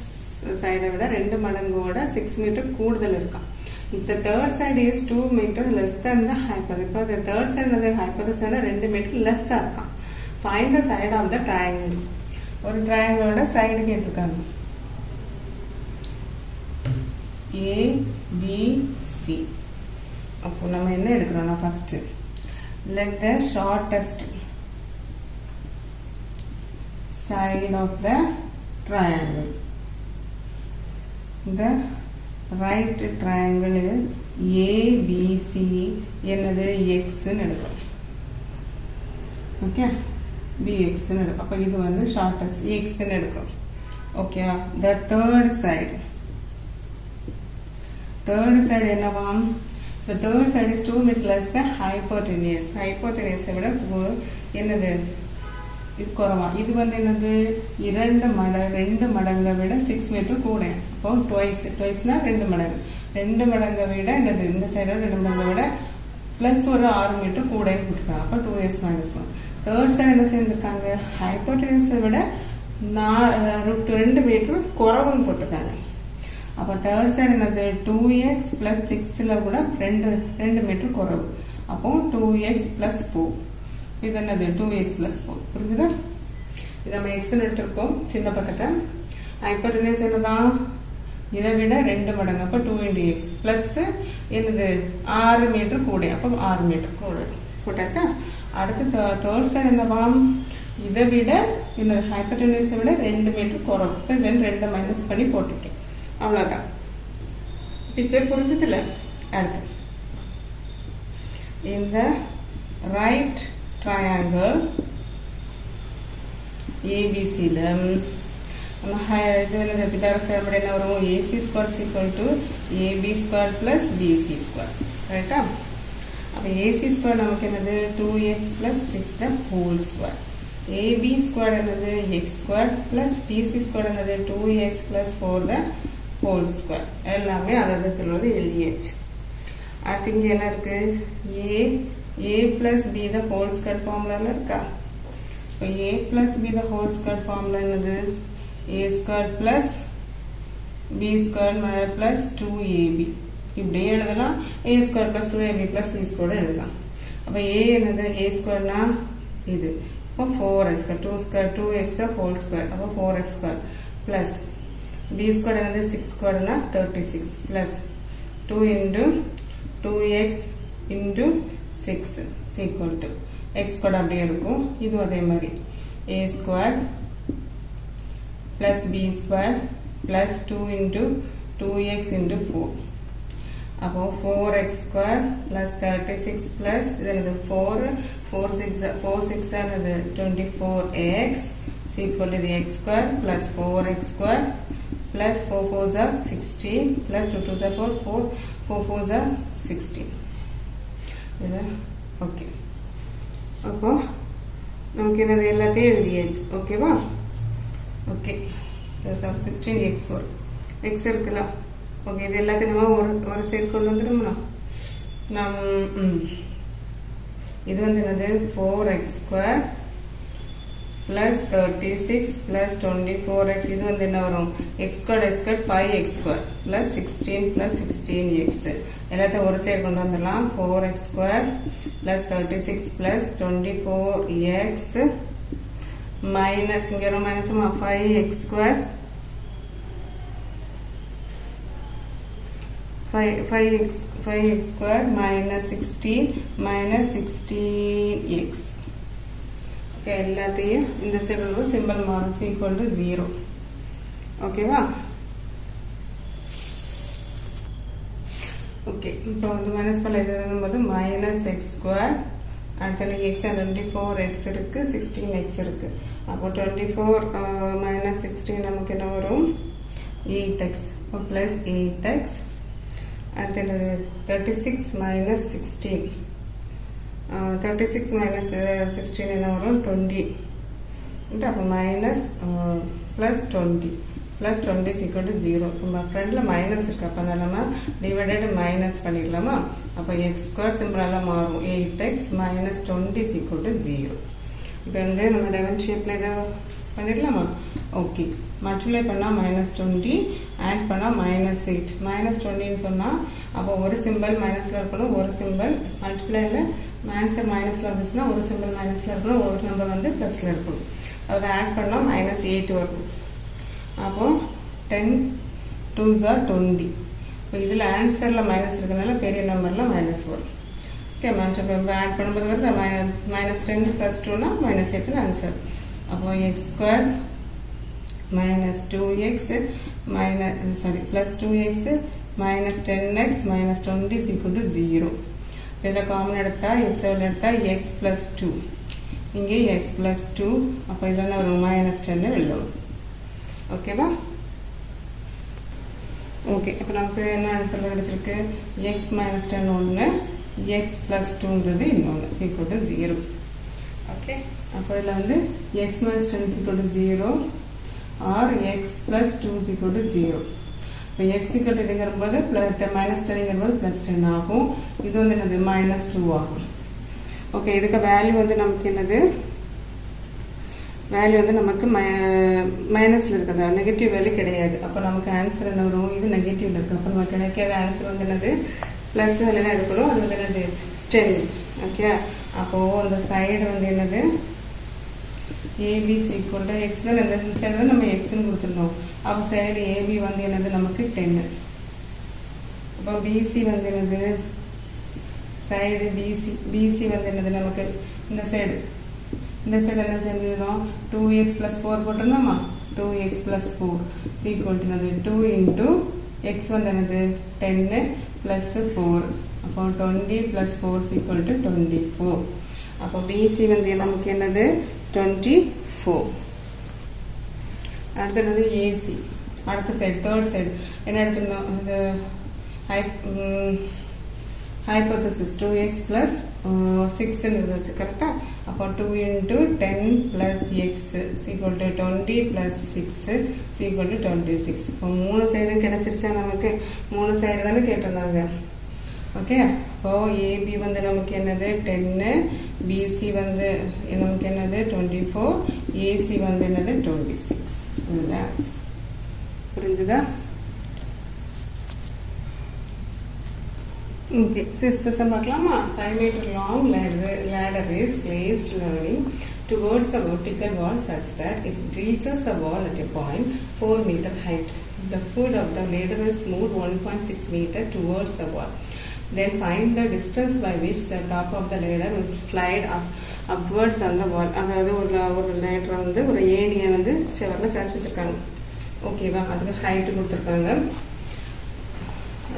சைடை விட 2 மடங்கோட 6 மீட்டர் கூடுதல் இருக்கான். If the third side is 2 meters less than the hypothesis, இப்போ the third side of the hypothesis 2 meter less இருக்கான். Find the side of the triangle. ஒரு triangleோட சைடு கேட்டிருக்காங்க. A, B, C. அப்போ நம்ம என்ன எடுக்கிறோம்னா first let the shortest side of the triangle. The right triangle ABC என்னது? X ன்னு எடுக்கிறோம். Okay, BX ன்னு எடுக்கிறோம். அப்போ இது வந்து shortest X ன்னு எடுக்கிறோம். Okay, the third side என்னவாம்? the third side is 2 meter less than hypotenuse. hypotenuse விட என்னது? இது குறவா. இது வந்து என்னது? 2 மடங்கை விட 6 மீட்டர் கூட. அப்போ ட்வைஸ்னா 2 மடங்கு. 2 மடங்கை விட என்னது? இந்த சைடு 2 மடங்கை விட பிளஸ் ஒரு 6 மீட்டர் கூட கொடுத்துருக்காங்க. அப்போ 2s - 1. தேர்ட் சைடு என்ன செஞ்சிருக்காங்க? ஹைப்போடெனியூஸை விட 2 மீட்டர் குறவுன்னு போட்டிருக்காங்க. அப்போ தேர்ட் சைடு என்னது? 2x + 6ல கூட 2 மீட்டர் குறவு. அப்போ 2x + 4. இது என்னது? 2x + 4. புரிஞ்சுதா? இது நம்ம எக்ஸ்ன்னு எடுத்திருக்கோம் சின்ன பக்கத்தை. ஹைப்போடெனியூஸ் என்னதான்? இதை விட 2 மடங்கு. அப்போ 2 × x ப்ளஸ் என்னது? 6 மீட்டர் கூட. அப்போ 6 மீட்டர் கூட போட்டாச்சா? அடுத்து தேர்ட் சைடு என்னவாம்? இதை விட இந்த ஹைப்போடெனியூஸை விட 2 மீட்டர் குறவு. இப்போ 2 மைனஸ் பண்ணி போட்டுருக்கேன். அவ்வளோதான். பிக்சர் புரிஞ்சதில்ல? அடுத்து இந்த ரைட் triangle ABCல நம்ம இது என்ன பிதாகரஸ் தியரம் என்ன வரும்? AC² = AB² + BC². ரைட்டா? அப்போ AC² நமக்கு என்னது? 2x + 6 the whole square. AB² என்னது? x² + BC² என்னது? 2x + 4 the whole square. எல்லாமே அதற்கு எழுதியாச்சு. அடுத்து இங்கே என்ன இருக்கு? a plus b the whole square formula இருக்கா? இப்போ a plus b the whole square formula என்னது? a² plus b² plus 2ab. இப்படியே எழுதலாம். a² plus 2ab plus b² எழுதலாம். அப்போ a என்னது? a²னா இது. அப்போ 4x², 2x the whole square. அப்போ 4x² plus b² என்னது? 6²னா 36 plus 2 × 2x × 6 equal to x² அப்படியே இருக்கும். இது அதே மாதிரி a² plus b² plus 2 × 2x × 4. அப்போ 4x² plus 36 plus இது 4 6 ஆனது 24x is equal to the x² plus 4x² plus 4 4s are 60 plus 2 2s are 4 4 4s are 60. Okay, அப்போ நமக்கு என்னது? எல்லாத்தையும் எழுதியாச்சு. ஓகேவா? ஓகே, 16x வரும். எக்ஸ் இருக்கலாம். ஓகே, இது எல்லாத்தையும் நம்ம ஒரு சைடு கொண்டு வந்துடும்னா இது வந்து என்னது? 4x² plus 36 plus 24x இது வந்து என்ன வரும் x squared 5x squared plus 16 plus 16x எல்லாத்தையும் ஒரு சைடு கொண்டு வந்துடலாம் 4x squared plus 36 plus 24x minus இங்க வரும் minus 5x squared 5x squared minus 16 minus 16x எல்லாத்தையும் இந்த சைடு ஒரு சிம்பிள் மாறும் equal to 0 ஓகேவா ஓகே இப்போ வந்து மைனஸ் பண்ண எழுதும்போது minus x squared அடுத்து x 24x இருக்கு 16x இருக்கு அப்போ 24 minus 16 நமக்கு என்ன வரும் 8x plus 8x அடுத்து 36 minus 16 36 minus 16 என்ன வரும் 20 அப்போ minus plus 20 plus 20 is equal to 0 நம்ம ஃப்ரண்ட்ல மைனஸ் இருக்கு அப்போ நம்ம டிவைடட் மைனஸ் பண்ணிடலாமா அப்போ x ஸ்கொயர் சிம்பிளாக மாறும் 8x minus 20 is equal to 0 இப்போ வந்து நம்ம டைமண்ட் ஷேப்ல இதை பண்ணிடலாமா ஓகே மல்டிப்ளை பண்ணால் -20 ஆட் பண்ணால் -8 -20ன்னு சொன்னால் அப்போ ஒரு சிம்பிள் மைனஸில் இருக்கணும் ஒரு சிம்பிள் மல்டிப்ளைல ஆன்சர் மைனஸில் வந்துச்சுன்னா ஒரு சிம்பிள் மைனஸில் இருக்கணும் ஒரு நம்பர் வந்து ப்ளஸில் இருக்கணும் அதை ஆட் பண்ணால் -8 வரும் அப்போ 10 2s are 20 இப்போ இதில் ஆன்சரில் மைனஸ் இருக்கிறதுனால பெரிய நம்பரில் மைனஸ் வரும் ஓகே இப்போ ஆட் பண்ணும்போது வருது -10 + 2னா -8 ஆன்சர் அப்போ x squared minus 2x plus 2x minus 10x minus 20 is equal to 0 இதில் காமன் எடுத்தா x எடுத்தா x plus 2 இங்கே x plus 2 அப்போ இதில் ஒரு -10 வெளில வரும் ஓகேவா ஓகே இப்போ நமக்கு என்ன ஆன்சர் கிடைச்சிருக்கு x minus 10 ஒன்று x plus 2ன்றது இன்னொன்று equal to 0 ஓகே அப்போ இதில் வந்து x minus 10 is equal to 0 or x plus 2 is equal to 0 இப்போ x equal to இதுங்கும்போது -10ங்கும்போது +10 ஆகும் இது வந்து என்னது -2 ஆகும் ஓகே இதுக்கு வேல்யூ வந்து நமக்கு என்னது வேல்யூ வந்து நமக்கு மைனஸில் இருக்குது நெகட்டிவ் வேல்யூ கிடையாது அப்போ நமக்கு ஆன்சர் என்ன வரும் இது நெகட்டிவ்ல இருக்குது அப்போ நமக்கு கிடைக்காத ஆன்சர் வந்து என்னது ப்ளஸ் வேல்யூ தான் எடுக்கணும் அது வந்து என்னது 10 ஓகே அப்போது அந்த சைடு வந்து என்னது ஏபி ஈக்குவல் டு எக்ஸ் தான் இந்த சைடு வந்து நம்ம எக்ஸ்ன்னு கொடுத்துருந்தோம் அப்போ சைடு ஏபி வந்து என்னது நமக்கு 10 அப்போ பிசி வந்து என்னது சைடு பிசி வந்து என்னது நமக்கு இந்த சைடு என்ன செஞ்சிடும் 2x plus 4 போட்டிருந்தோமா 2x plus 4 equal to என்னது 2 into x வந்து என்னது 10 plus 4 அப்போ 20 plus 4 equal to 24 அப்போ BC வந்து நமக்கு என்னது 24 அடுத்து என்னது AC அடுத்த சைடு தேர்ட் சைடு என்ன எடுத்துருந்தோம் இது hypothesis 2x plus 6 இருந்துச்சு கரெக்டா அப்போ 2 into 10 plus x equal to 20 plus 6 equal to 26 இப்போ மூணு சைடு கிடைச்சிருச்சா நமக்கு மூணு சைடு தானே கேட்டிருந்தாங்க ஓகே அப்போ ஏபி வந்து நமக்கு என்னது 10 பிசி வந்து நமக்கு என்னது 24 ஏசி வந்து என்னது 26 இதுதான் புரிஞ்சுதா Okay, sixth sum பார்க்கலாமா 5 meter long ladder is placed leaning towards the vertical wall such that it reaches the wall at a point 4 meter height. The foot of the ladder is moved 1.6 meter towards the wall. Then find the distance by which the top of the ladder will slide upwards on the wall. அதாவது ஒரு ladder வந்து ஒரு ஏணியை வந்து செவரில் சாய்ச்சி வச்சிருக்காங்க ஓகேவா அதுக்கு height கொடுத்துருக்காங்க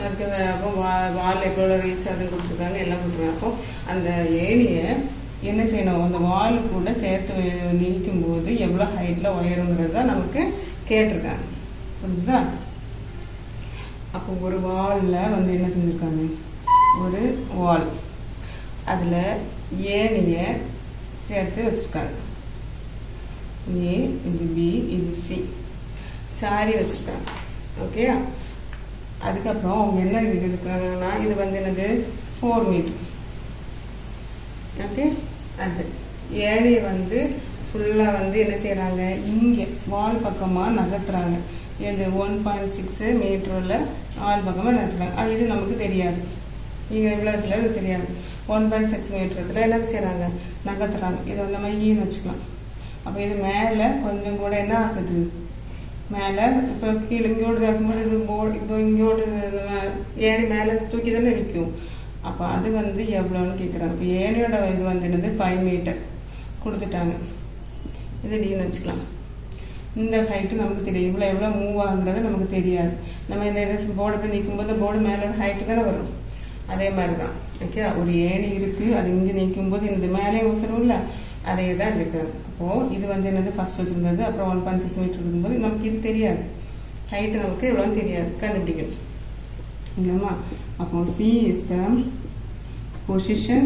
அதுக்கு அப்போ வால் எவ்வளோ ரீச் அதுன்னு கொடுத்துருக்காங்க எல்லாம் கொடுத்துருக்காங்க அப்போ அந்த ஏணியை என்ன செய்யணும் அந்த வால் கூட சேர்த்து நீக்கும் போது எவ்வளோ ஹைட்டில் உயருங்கிறது தான் நமக்கு கேட்டிருக்காங்க புரிஞ்சுதா அப்போ ஒரு வாலில் வந்து என்ன செஞ்சுருக்காங்க ஒரு வால் அதில் ஏணியை சேர்த்து வச்சுருக்காங்க ஏ இது பி இது சி சாரி வச்சுருக்காங்க ஓகே அதுக்கப்புறம் அவங்க என்ன இது இருக்கிறாங்கன்னா இது வந்து என்னது 4 மீட்டர் ஓகே அடுத்து ஏழை வந்து ஃபுல்லாக வந்து என்ன செய்கிறாங்க, இங்கே வால் பக்கமாக நகர்த்துறாங்க. இது 1.6 மீட்டரில் வால் பக்கமாக நகர்த்துறாங்க. இது நமக்கு தெரியாது, இங்கே எவ்வளோ இதில் தெரியாது. 1.6 மீட்டரத்தில் என்ன செய்கிறாங்க, நகர்த்துறாங்க. இதை வந்து நம்ம ஈன்னு வச்சுக்கலாம். அப்போ இது மேலே கொஞ்சம் கூட என்ன ஆகுது, மேலே இப்போ கீழே இங்கோடு இருக்கும்போது இது இப்போ இங்கோடு ஏணி மேலே தூக்கி தானே நிற்கும். அப்போ அது வந்து எவ்வளோன்னு கேட்குறாங்க. இப்போ ஏணியோட இது வந்து என்னது 5 மீட்டர் கொடுத்துட்டாங்க. இது டீன்னு வச்சுக்கலாம். இந்த ஹைட்டு நமக்கு தெரியும், இவ்வளோ எவ்வளோ மூவ் ஆகுன்றது நமக்கு தெரியாது. நம்ம இந்த போர்டு போய் நிற்கும்போது போர்டு மேலோட ஹைட்டு தானே வரும். அதே மாதிரி தான் ஓகே. ஒரு ஏணி இருக்குது, அது இங்கே நிற்கும்போது இந்த மேலே அவசரம் இல்லை, அதே தான் இருக்கிறது. அப்போது இது வந்து என்னது ஃபர்ஸ்ட் வச்சுருந்தது, அப்புறம் 1.6 மீட்டர் இருக்கும்போது நமக்கு இது தெரியாது, ஹைட்டு நமக்கு எவ்வளோன்னு தெரியாது, கண்டுபிடிக்கணும் இல்லைம்மா. அப்போ C is the position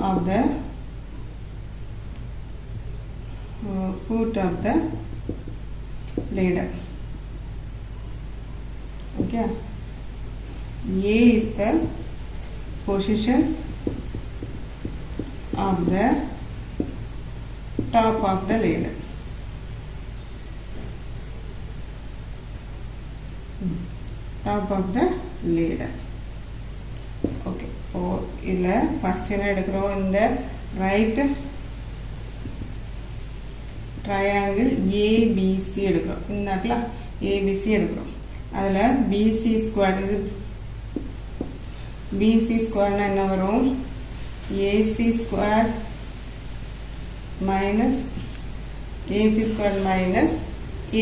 of the foot of the ladder. Okay. A is the position of the top of the ladder. Top of the ladder. Okay. So, இதில் first என்ன எடுக்கிறோம், இந்த right triangle ABC எடுக்கிறோம். இந்த இடத்துல ABC எடுக்கிறோம். அதில் BC square, இது BC square என்ன வரும், AC square minus AC square minus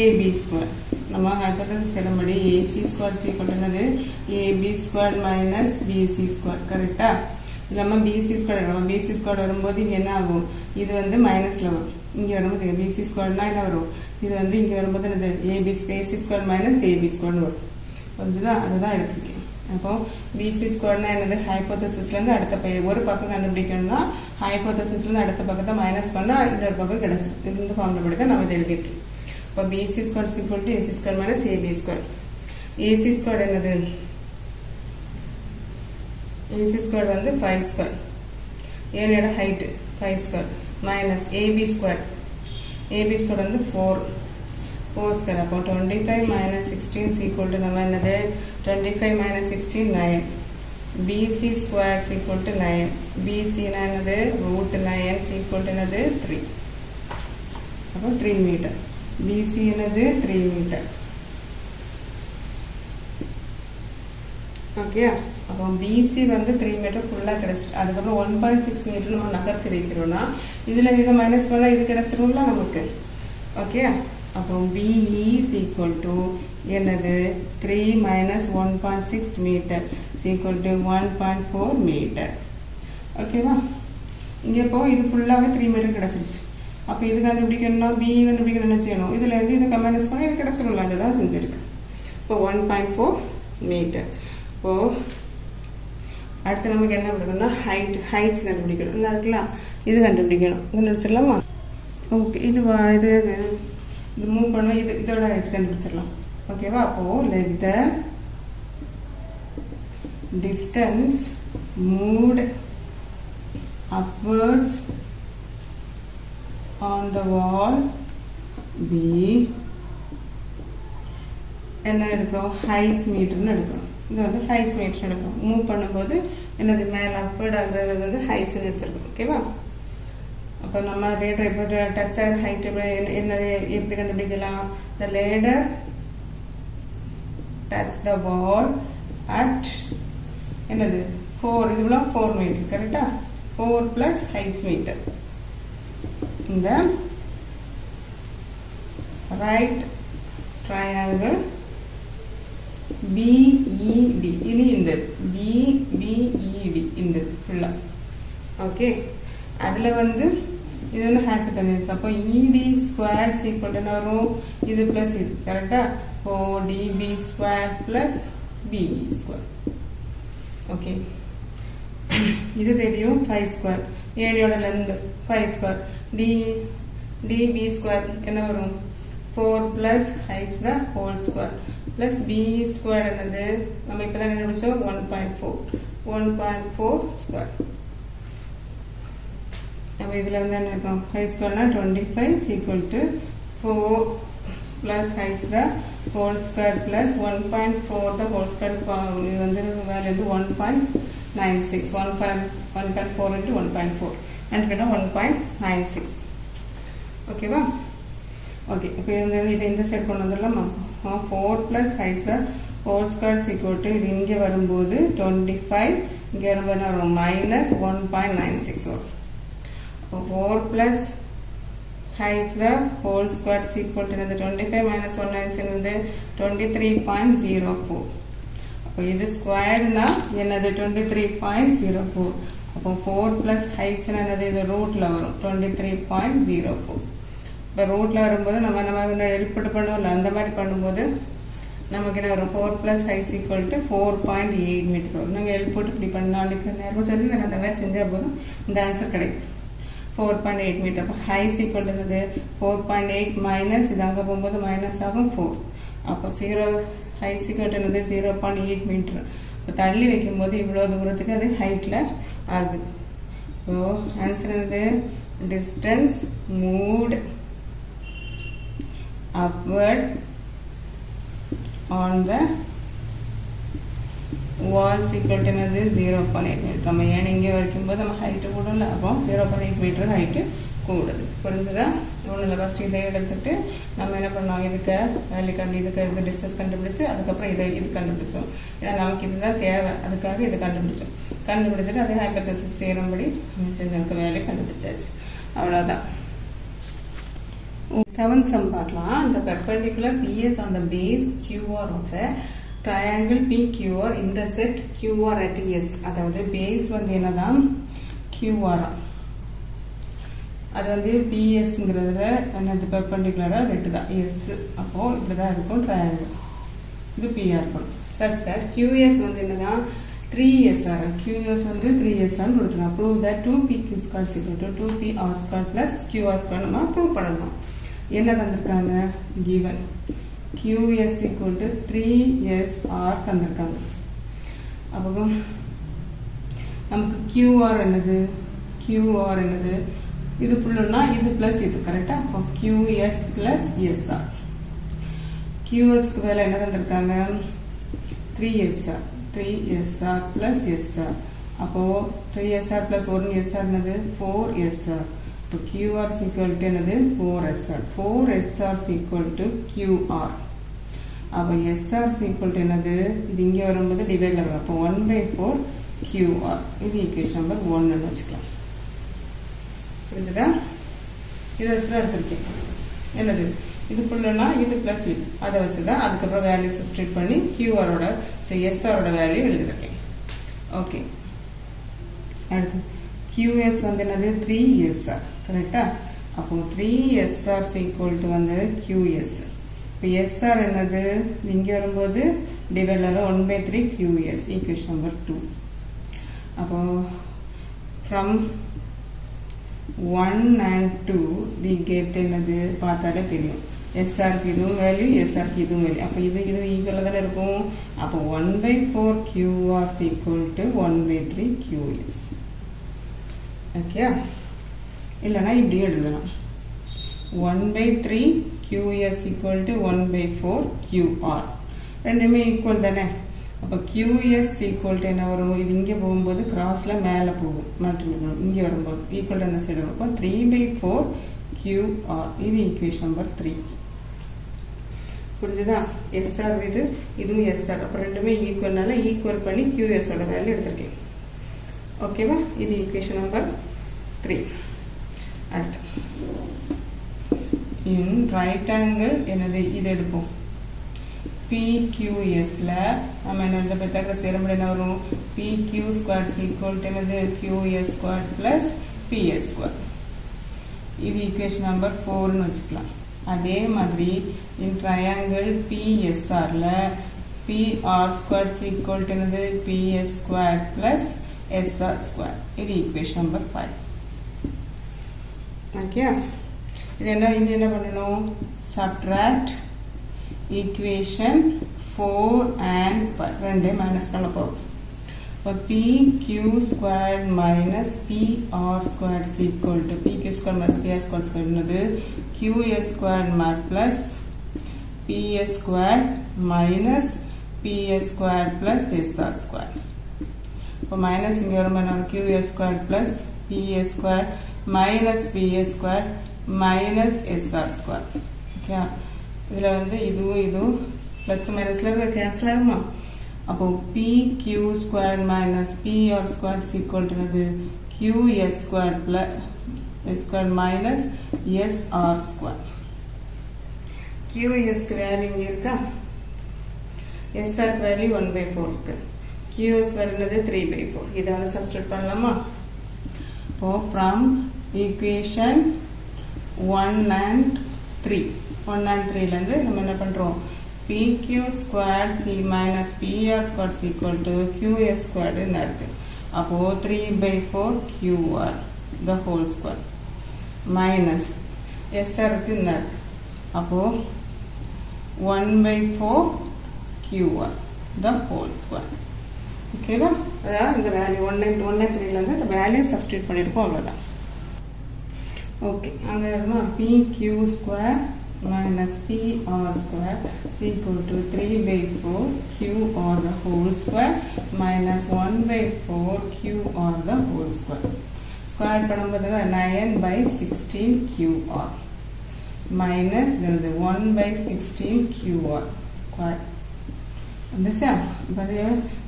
AB square. நம்ம ஹைபோதசிஸ் செல்லும்படி AC square equal to என்னது, AB square minus BC square. கரெக்டா? இது நம்ம BC square எடுக்கணும். BC square வரும்போது இங்கே என்ன ஆகும், இது வந்து மைனஸில் வரும். இங்கே வரும்போது BC squareனா என்ன வரும், இது வந்து இங்கே வரும்போது என்னது AC square minus AB square வரும். புரிஞ்சுதா? அதுதான் எடுத்துருக்கேன். அப்போ BC ஸ்கொயர்னா என்னது, ஹைபோதசிஸ்லேருந்து அடுத்த ஒரு பக்கம் கண்டுபிடிக்கணும்னா ஹைபோதசிஸ்லேருந்து அடுத்த பக்கத்தை மைனஸ் பண்ணால் இந்த ஒரு பக்கம் கிடைச்சிடும். இது இந்த ஃபார்முலா படி தான் நம்ம எழுதியிருக்கோம். இப்போ BC square equal to AC square minus AB square. AC square என்னது, AC ஸ்கொயர் வந்து 5 ஸ்கொயர், ஏனோட height 5 square minus AB square. AB square வந்து 4 ஸ்கொயர். அப்போ 25 minus 16 equal to நம்ம என்னது, 25 minus 16 9. BC square equal to 9. BC என்னது root 9 equal to என்னது 3. அப்போ 3 மீட்டர். BC என்னது 3 மீட்டர். ஓகே. அப்போ BC வந்து 3 மீட்டர் ஃபுல்லாக கிடைச்சிட்டு, அதுக்கப்புறம் 1.6 மீட்டர் நம்ம நகர்த்தி வைக்கிறோம்னா இதில் இதை மைனஸ் பண்ணால் இது கிடைச்சிரும்ல நமக்கு. ஓகே. அப்போ BE is equal to என்னது 3 minus 1.6 metre is equal to 1.4 metre. ஓகேவா? இங்கே இப்போ இது ஃபுல்லாகவே 3 மீட்டர் கிடச்சிருச்சு. அப்போ இது கண்டுபிடிக்கணும்னா BE கண்டுபிடிக்கணும் என்ன செய்யணும், இதில் இருந்து இதை மைனஸ் பண்ணால் இது கிடச்சிரும்ல, அதுதான் செஞ்சுருக்கு. இப்போ 1.4 மீட்டர். இப்போது அடுத்து நமக்கு என்ன பண்ணணும்னா ஹைட்ஸ் கண்டுபிடிக்கணும். இல்லை இருக்கலாம், இது கண்டுபிடிக்கணும். கண்டுபிடிச்சிடலாமா? ஓகே. இது மூவ் பண்ண இதோட ஹைட் கண்டுபிடிச்சிடலாம். ஓகேவா? அப்போ let the distance moved upwards on the wall be என்ன எடுக்கிறோம், ஹைட்ஸ் மீட்டர்னு எடுக்கிறோம். இது வந்து ஹைட்ஸ் மீட்டர் எடுக்கிறோம். மூவ் பண்ணும்போது என்னது மேலே அப்வர்ட் ஆகுறது வந்து ஹைட்ஸ்ன்னு எடுத்துருக்கோம். ஓகேவா? அப்போ நம்ம லேடர் இப்போ டச்சர் ஹைட் என்னது எப்படி கண்டுபிடிக்கலாம், the ladder touch the wall at என்னது 4, இதுல 4 மீட்டர். கரெக்டா? 4 plus height மீட்டர். இந்த right triangle BED, இனி இந்த BED இந்த ஃபுல்லா. ஓகே. அதுல வந்து இது வந்து ஹைபோடெனஸ். அப்போ ED ஸ்கொயர் ஈக்குவல் என்ன வரும், இது பிளஸ் இது. கரெக்டா? இப்போ DB square plus BE square. Okay. இது தெரியும் 5 ஸ்கொயர், ஏரியோட லென்த் 5 ஸ்கொயர். DB ஸ்கொயர் என்ன வரும், 4 plus heights the whole square plus BE square என்னது நம்ம இப்பதான் என்ன முடிச்சோம், 1.4 ஸ்கொயர். நம்ம இதில் வந்து என்ன இருக்கும் ஹை ஸ்கொயர்னா 25 ஈக்குவல் டு 4 ப்ளஸ் ஹை square whole square plus 1.4 the whole square இது வந்து வேல்யூ வந்து 1.96 1.4 into 1.4 and 1.96 ஓகேவா ஓகே இப்போ இது இந்த சைடு கொண்டு வந்துடலாமா 4 ப்ளஸ் ஹை square whole square equal to இது இங்கே வரும்போது 25 இங்கே வரும்போது என்ன வரும் மைனஸ் 1.96 வரும் அப்போ 4 plus height the whole square is equal to 25 minus 196 வந்து 23.04 அப்போ இது ஸ்கொயர்னா என்னது 23.04 அப்போ 4 plus height என்னது இது ரூட்ல வரும் 23.04 இப்போ ரூட்ல வரும்போது நம்ம எல்புட் பண்ணுவோம்ல அந்த மாதிரி பண்ணும்போது நமக்கு என்ன வரும் 4 plus height equal to 4.8 metre வரும் நாங்கள் எல்புட் இப்படி பண்ணாலுக்கு நேரம் சொல்லி நான் அந்த மாதிரி செஞ்சால் போதும் இந்த ஆன்சர் கிடைக்கும் 4.8 meter. Height equal to 4.8 minus இது அங்க போகும்போது மைனஸ் ஆகும் 4 அப்போ 0 height equal to 0.8 meter இப்போ தள்ளி வைக்கும்போது இவ்வளோ தூரத்துக்கு அது ஹைட்ல ஆகுது ஸோ ஆன்சர் என்னது distance moved upward on the walls equal to 0.8 meter நம்ம ஏன் இங்கே வைக்கும்போது நம்ம ஹைட்டு கூடல அப்போ 0.8 மீட்டர் ஹைட்டு கூடுது புரிஞ்சுதா ஒன்றில் ஃபஸ்ட்டு இதை எடுத்துட்டு நம்ம என்ன பண்ணோம் இதுக்கு வேல்யூ இதுக்கு டிஸ்டன்ஸ் கண்டுபிடிச்சு அதுக்கப்புறம் இது கண்டுபிடிச்சோம் ஏன்னா நமக்கு இதுதான் தேவை அதுக்காக இதை கண்டுபிடிச்சிட்டு அதே ஹைபோதீசிஸ் தியரம் படி நமக்கு வேல்யூ கண்டுபிடிச்சாச்சு அவ்வளோதான் 7th sum பார்க்கலாம் the perpendicular PS on the base QR of a triangle PQR intersect QR at S அதாவது பேஸ் வந்து என்னதான் QR அது வந்து PSங்கிறதுல என்னது பெர்பெண்டிகுலரா வெட்டுதான் S அப்போ இப்படிதான் இருக்கும் ட்ரையாங்கிள் இது PR இருக்கும் such that QS வந்து என்னதான் 3SR QS வந்து 3SR கொடுத்துருக்காங்க prove that 2PQ squared is equal to 2PR squared plus QR squared நம்ம ப்ரூவ் பண்ணணும் என்ன தந்திருக்காங்க given QS equal to 3SR தந்திருக்காங்க அப்போ நமக்கு QR என்னது இது ஃபுல்லுன்னா இது பிளஸ் இது கரெக்டா அப்போ QS plus SR QS க்கு வேலை என்ன தந்திருக்காங்க 3SR plus SR அப்போ 3SR plus 1SR என்னது 4SR இப்போ QR is equal to என்னது 4SR is equal to QR அப்போ SR is equal to என்னது இது இங்கே வரும்போது டிவைட்ல வரும் அப்போ 1/4 QR இது ஈக்குவேஷன் நம்பர் 1 ன்னு வச்சுக்கலாம் புரிஞ்சுதா இதை வச்சுதான் எடுத்திருக்கேன் என்னது இது ஃபுல்லுன்னா இது பிளஸ் இது அதை வச்சுதான் அதுக்கப்புறம் வேல்யூ சப்ஸ்டியூட் பண்ணி QRோட SRோட வேல்யூ எழுதிருக்கேன் ஓகே அடுத்து QS வந்து என்னது 3SR கரெக்டா அப்போ 3SR equal to வந்து QS இப்போ SR என்னது இங்கே வரும்போது டிவைட்ல 1/3 QS ஈக்குவேஷன் நம்பர் 2 அப்போ from 1 and 2 we get என்னது பார்த்தாலே தெரியும் SR க்கு இதுவும் வேல்யூ SR க்கு இதுவும் வேல்யூ அப்போ இது ஈக்குவலாக தானே இருக்கும் அப்போ 1/4 QR equal to 1/3 QS okay இல்லைனா இப்படி எழுதலாம் 1/3 QS equal to 1/4 QR ரெண்டுமே ஈக்குவல் தானே அப்போ QS equal to என்ன வரும் இது இங்கே போகும்போது கிராஸில் மேலே போகும் மாற்றி இங்கே வரும்போது ஈக்குவல் டு அந்த சைடு வரும் அப்போ 3/4 QR இது ஈக்குவேஷன் நம்பர் 3 புரிஞ்சுதா SR இதுவும் SR அப்போ ரெண்டுமே ஈக்குவல்னால ஈக்குவல் பண்ணி QSோட வேல்யூ எடுத்திருக்கேன் ஓகேவா இது ஈக்குவேஷன் நம்பர் 3 அடுத்து இன் ரைட் ஆங்கிள் என்னது இது எடுப்போம் PQSல நம்ம என்ன பத்தாக்கிற சேரும்போது என்ன வரும் PQ squared is equal to என்னது QS squared plus PS squared இது ஈக்குவேஷன் நம்பர் 4 ன்னு வச்சுக்கலாம் அதே மாதிரி இன் ட்ரையாங்கிள் PSRல PR squared is equal to என்னது PS squared plus SR squared இது ஈக்குவேஷன் நம்பர் 5 ஓகே இது என்ன பண்ணணும் subtract equation 4 and 5 ரெண்டே மைனஸ் பண்ண போறோம் இப்போ PQ squared minus PR squared is equal to PQ squared minus PR squared என்னது QS squared plus PS squared minus PS squared plus SR squared. இப்போ minus இங்கே வரும்போது QS squared plus PS squared minus PS squared minus SR squared. Okay, இதில் வந்து இதுவும் plus மைனஸில் cancel ஆகுமா? அப்போ PQ squared minus PR squared is equal to QS squared plus S squared minus SR squared. QS க்கு value இங்கே இருக்கா? SR க்கு வேல்யூ 1/4 இருக்கு. QS வருகிறது 3/4. இதால சப்ஸ்டிட்யூட் பண்ணலாமா? இப்போ from equation 1 and 3 ல இருந்து நம்ம என்ன பண்றோம்? PQ squared C minus PR squared is equal to QS squared ன்னு இருக்கு. அப்போ 3/4 QR the whole square minus SR க்கு இருக்கு. அப்போ 1/4 QR the whole square. ஓகேவா? அதான் இந்த வேல்யூ 1 and 3 ல இருந்து இந்த வேல்யூ சப்ஸ்டிட்யூட் பண்ணிருக்கோம், அவ்வளவுதான். ஓகே, அங்க இருக்குமா PQ square minus PR square is equal to 3/4 QR the whole square minus 1/4 QR the whole square. Square பண்ணும்போது 9/16 QR minus 1/16 QR square. வந்துச்சா? இப்போ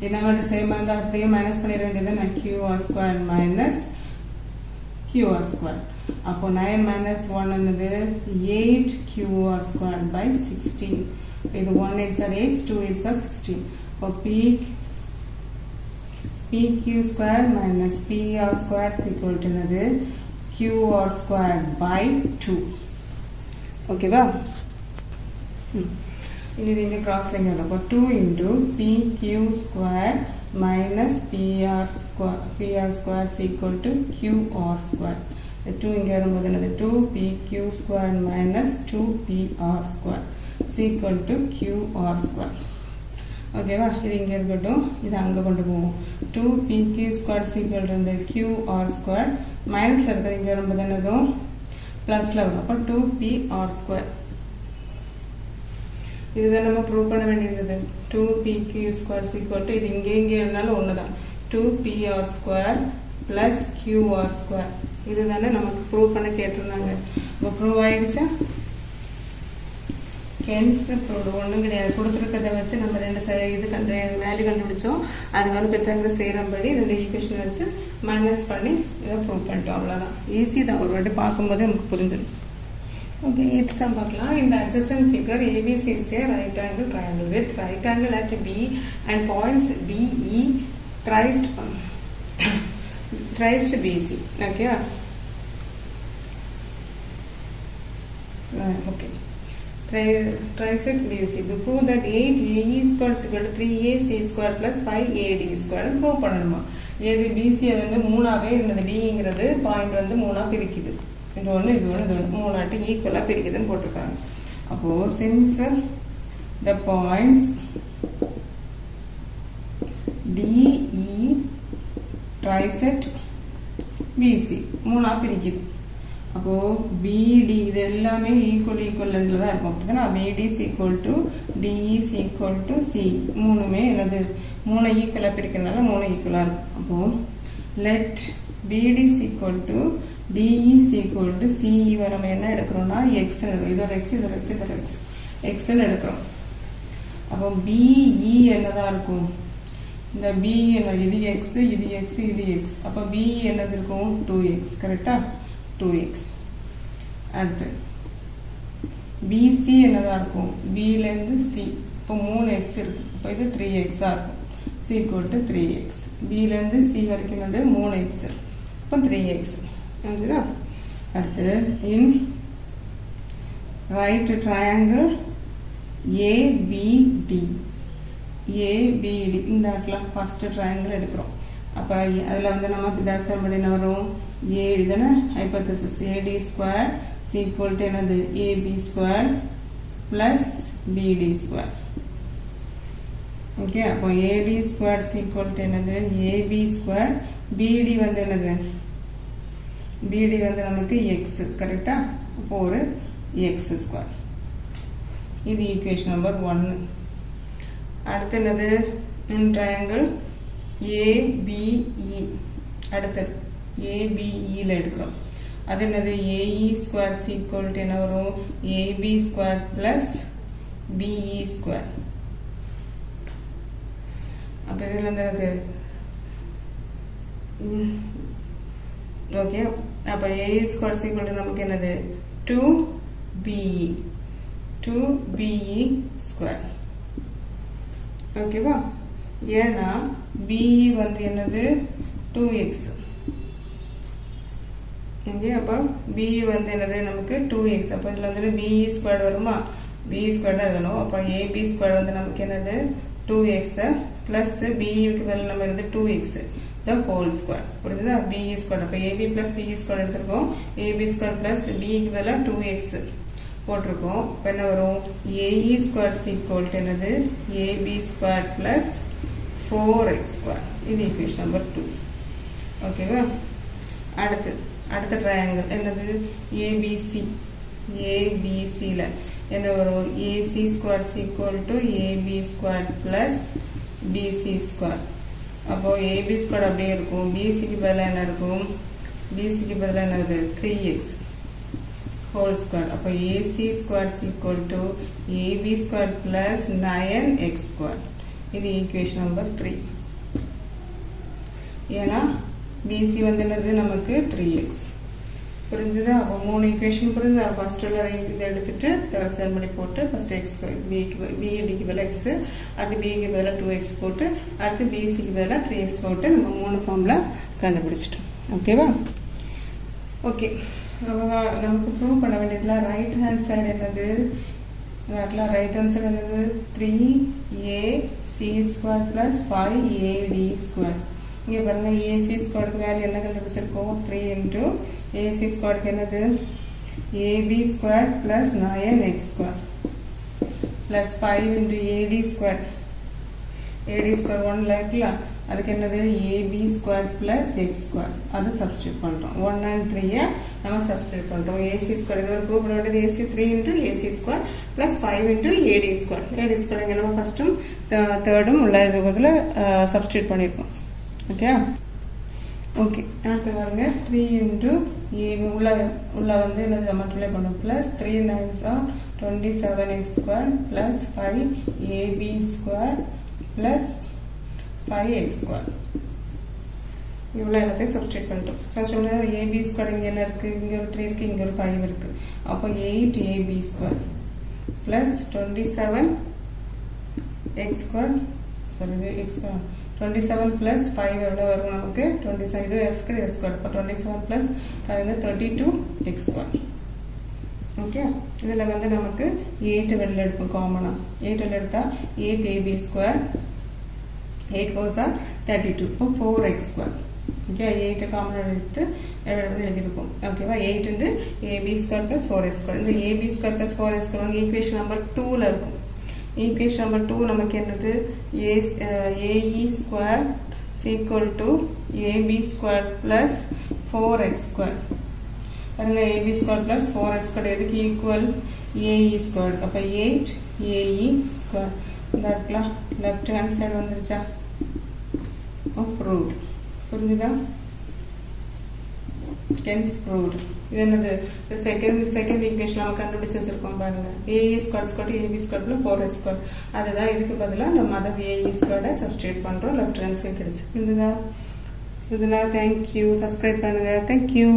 என்ன சேம் இருந்தால் அப்படியே மைனஸ் பண்ணிட வேண்டியது. QR square minus QR square. அப்போ 9 minus 1 என்னது 8 QR squared by 16. இது 1 8s are 8, 2 8s are 16. அப்போ PQ squared minus PR squared is equal to என்னது QR squared by 2. ஓகேவா? இனி இங்கே கிராஸ்லிங் வரும். அப்போ 2 into PQ squared minus PR squared is equal to QR squared. 2 இங்கே வரும்போது என்னது 2PQ squared minus 2PR squared is equal to QR squared. ஓகேவா? இது இங்கே இருக்கட்டும், இது அங்கே கொண்டு போவோம். 2PQ squared is equal to QR squared மைனஸில் இருக்கிறது இங்கே வரும்போது என்னதும் ப்ளஸில் வரும். அப்போ 2PR squared. இதுதான் நம்ம ப்ரூவ் பண்ண வேண்டியது. 2PQ squared is equal to இது இங்கே இருந்தாலும் ஒன்று தான் 2PR squared plus QR squared. இதுதானே நமக்கு ப்ரூவ் பண்ண கேட்டிருந்தாங்க. இப்போ ப்ரூவ் ஆயிடுச்சா? ஹென்ஸ் ப்ரூவ் ஒன்றும் கிடையாது. கொடுத்துருக்கதை வச்சு நம்ம ரெண்டு வேல்யூ கண்டுபிடிச்சோம். அது வந்து பித்தாகரஸ் தியரம் படி 2 ஈக்குவேஷன் வச்சு மைனஸ் பண்ணி இதை ப்ரூவ் பண்ணிட்டோம், அவ்வளோதான். ஈஸி தான், ஒரு வாட்டி பார்க்கும்போதே நமக்கு புரிஞ்சிடும். ஓகே, இது தான் பார்க்கலாம். இந்த adjacent figure ABC is a right angle triangle with right angle at B and points DE traced BC. Okay. Okay. Trisect BC. To prove that 8AE squared is equal to 3AC squared plus 5AD squared prove பண்ணணுமா? ஏது BC வந்து 3ஆவே இருந்தது, Dங்கிறது point வந்து 3ஆ பிரிக்குது. இது ஒன்று 3 ஈக்குவலா பிரிக்குதுன்னு போட்டிருக்காங்க. அப்போ since the points DE trisect BC 3ஆ பிரிக்குது. அப்போ BD இது எல்லாமே ஈக்குவல் தான் இருக்கும். அப்படின்னா BD is equal to DE is equal to C. மூணுமே என்னது 3 ஈக்குவலா பிரிக்கிறதுனால 3 ஈக்குவலா இருக்கும். அப்போ let BD is equal to DE is equal to CE வர நம்ம என்ன எடுக்கிறோம்னா x இதோட x எடுக்கிறோம். அப்போ BE என்னதான் இருக்கும்? இந்த B என்ன, இது x இது x இது x. அப்போ B என்னது இருக்கும் 2x. கரெக்டா? 2x. அடுத்து BC என்னதான் இருக்கும்? B ல இருந்து C. இப்போ 3x இருக்கு. இப்போ இது 3x இருக்கும். C equal to 3x. B ல இருந்து C வரைக்கும் வந்து 3x. இப்போ 3x. புரியுதா? அடுத்து in right triangle ABD இந்த இடத்துல ஃபர்ஸ்ட் ட்ரையாங்கிள் எடுக்கிறோம். அப்போ அதில் வந்து நம்ம பிதாசம் படி என்ன வரும்? AD தானே hypothesis. AD square equal to என்னது AB square plus BD square. Okay அப்போ AD ஸ்கொயர் ஈக்குவல் டு என்னது AB ஸ்கொயர் BD வந்து என்னது BD வந்து நமக்கு x கரெக்டா அப்போ ஒரு x ஸ்கொயர் இது ஈக்குவேஷன் நம்பர் 1 அடுத்து என்னது இன் ட்ரையாங்கிள் ABE அடுத்து ABE ல எடுக்கிறோம் அது என்னது AE ஸ்கொயர் ஈக்குவல் டு என்ன வரும் AB square plus BE square அப்ப இதுல என்னது ஓகே அப்ப AE ஸ்கொயர் ஈக்குவல் டு நமக்கு என்னது 2BE ஸ்கொயர் ஓகேவா ஏன்னா BE வந்து என்னது 2x இங்கே அப்போ BE வந்து என்னது நமக்கு 2x அப்போ இதில் வந்து BE ஸ்கொயர் வருமா BE ஸ்கொயர் தான் எழுதணும் அப்போ AB ஸ்கொயர் வந்து நமக்கு என்னது 2x பிளஸ் BEக்கு பதில் நம்ம இருந்து 2x the whole square புரியுதா BE ஸ்கொயர் அப்போ AB பிளஸ் BE ஸ்கொயர் எடுத்துருக்கோம் AB ஸ்கொயர் பிளஸ் BEக்கு பதிலாக 2x போட்டிருக்கோம் இப்போ என்ன வரும் AE ஸ்கொயர் ஈக்குவல் டு என்னது AB square plus 4x square இது ஈக்குவேஷன் நம்பர் 2 ஓகேவா அடுத்த ட்ரையாங்கிள் என்னது ABC ல என்ன வரும் AC square equal to AB square plus BC square அப்போ AB ஸ்கொயர் அப்படியே இருக்கும் BCக்கு பதிலாக என்ன இருக்கும் BCக்கு பதிலாக என்னது 3x whole square அப்போ AC square equal to AB square plus 9x square இது ஈக்குவேஷன் நம்பர் 3 ஏன்னா BC வந்து என்னது நமக்கு 3x புரிஞ்சுதா அப்போ 3 ஈக்குவேஷன் புரிஞ்சுதா ஃபர்ஸ்ட்ல இதை எடுத்துட்டு தேர்ட் சைடு பண்ணி போட்டு ஃபர்ஸ்ட் x BDக்கு பதிலா x அடுத்து Bக்கு பதிலா 2x போட்டு அடுத்து BCக்கு பதிலா 3x போட்டு நம்ம 3 ஃபார்ம்ல கண்டுபிடிச்சிட்டோம் ஓகேவா ஓகே நமக்கு ப்ரூவ் பண்ண வேண்டியதுல ரைட் ஹேண்ட் சைடு என்னது ரைட் ஹேண்ட் சைடு என்னது 3AC square plus 5AD square இங்கே பாருங்க AC ஸ்கொயருக்கு வேல்யூ என்ன கண்டுபிடிச்சிருக்கோம் 3 இன்டூ AC ஸ்கொயருக்கு என்னது AB square plus 9x square plus 5 into AD square ஒன்ல இருக்குல்ல அதுக்கு என்னது AB square plus x square அது சப்ஸ்டியூட் பண்றோம் 1 and 3 நம்ம சப்ஸ்டியூட் பண்றோம் AC ஸ்கொயர் இது ஒரு ப்ரூவ் பண்ண வேண்டியது AC 3 into AC square plus 5 into AD square இங்கே நம்ம ஃபர்ஸ்டும் தேர்டும் உள்ள இதுல சப்ஸ்டியூட் பண்ணியிருக்கோம் ஓகே ஓகே அடுத்து பாருங்க 3 இன்டூ AB உள்ள வந்து என்னது மல்டிப்ளை பண்ணோம் plus 3 9s are 27x square plus 5AB square plus 5x square இவ்வளோ எல்லாத்தையும் சப்ஸ்டியூட் பண்ணிட்டோம் சப்ஸ்டியூட் AB ஸ்கொயர் இங்கே என்ன இருக்கு இங்கே ஒரு 3 இருக்கு இங்கே ஒரு 5 இருக்கு அப்போ 8AB square plus 27x square sorry x square 27 plus 5 எவ்வளோ வரும் நமக்கு 27 இது x ஸ்கொயர் அப்போ 27 plus 5 வந்து 32x ஸ்கொயர் ஓகே இதில் வந்து நமக்கு 8 வெளில எடுப்போம் காமனாக 8 வெளில எடுத்தால் 8AB ஸ்கொயர் 8 4s are 32 இப்போ 4x ஸ்கொயர் ஓகே 8 காமனாக எடுத்து எழுதியிருக்கோம் ஓகேவா 8 into AB square plus 4x square இந்த AB square plus 4x square equation number 2ல இருக்கும் ஈக்குவேஷன் நம்பர் 2 நமக்கு என்னது AE square equal to AB square plus 4x square பாருங்க AB square plus 4x square எதுக்கு ஈக்குவல் AE ஸ்கொயர் அப்போ 8AE square இந்த இடத்துல லெஃப்ட் ஹேண்ட் சைடு வந்துருச்சா ப்ரூவ்ட் புரிஞ்சுதா hence proved இது என்னது செகண்ட் ஈக்குவேஷன் நம்ம கண்டுபிடிச்சு வச்சிருக்கோம் பாருங்க AE square equal to AB square plus 4x square அதுதான் இதுக்கு பதிலா நம்ம அத AE ஸ்கொயரை சப்ஸ்டிட்யூட் பண்றோம் லெஃப்ட் ஹேண்ட் சைடு கிடைச்சு இதுதான் தேங்க் யூ சப்ஸ்கிரைப் பண்ணுங்க தேங்க் யூ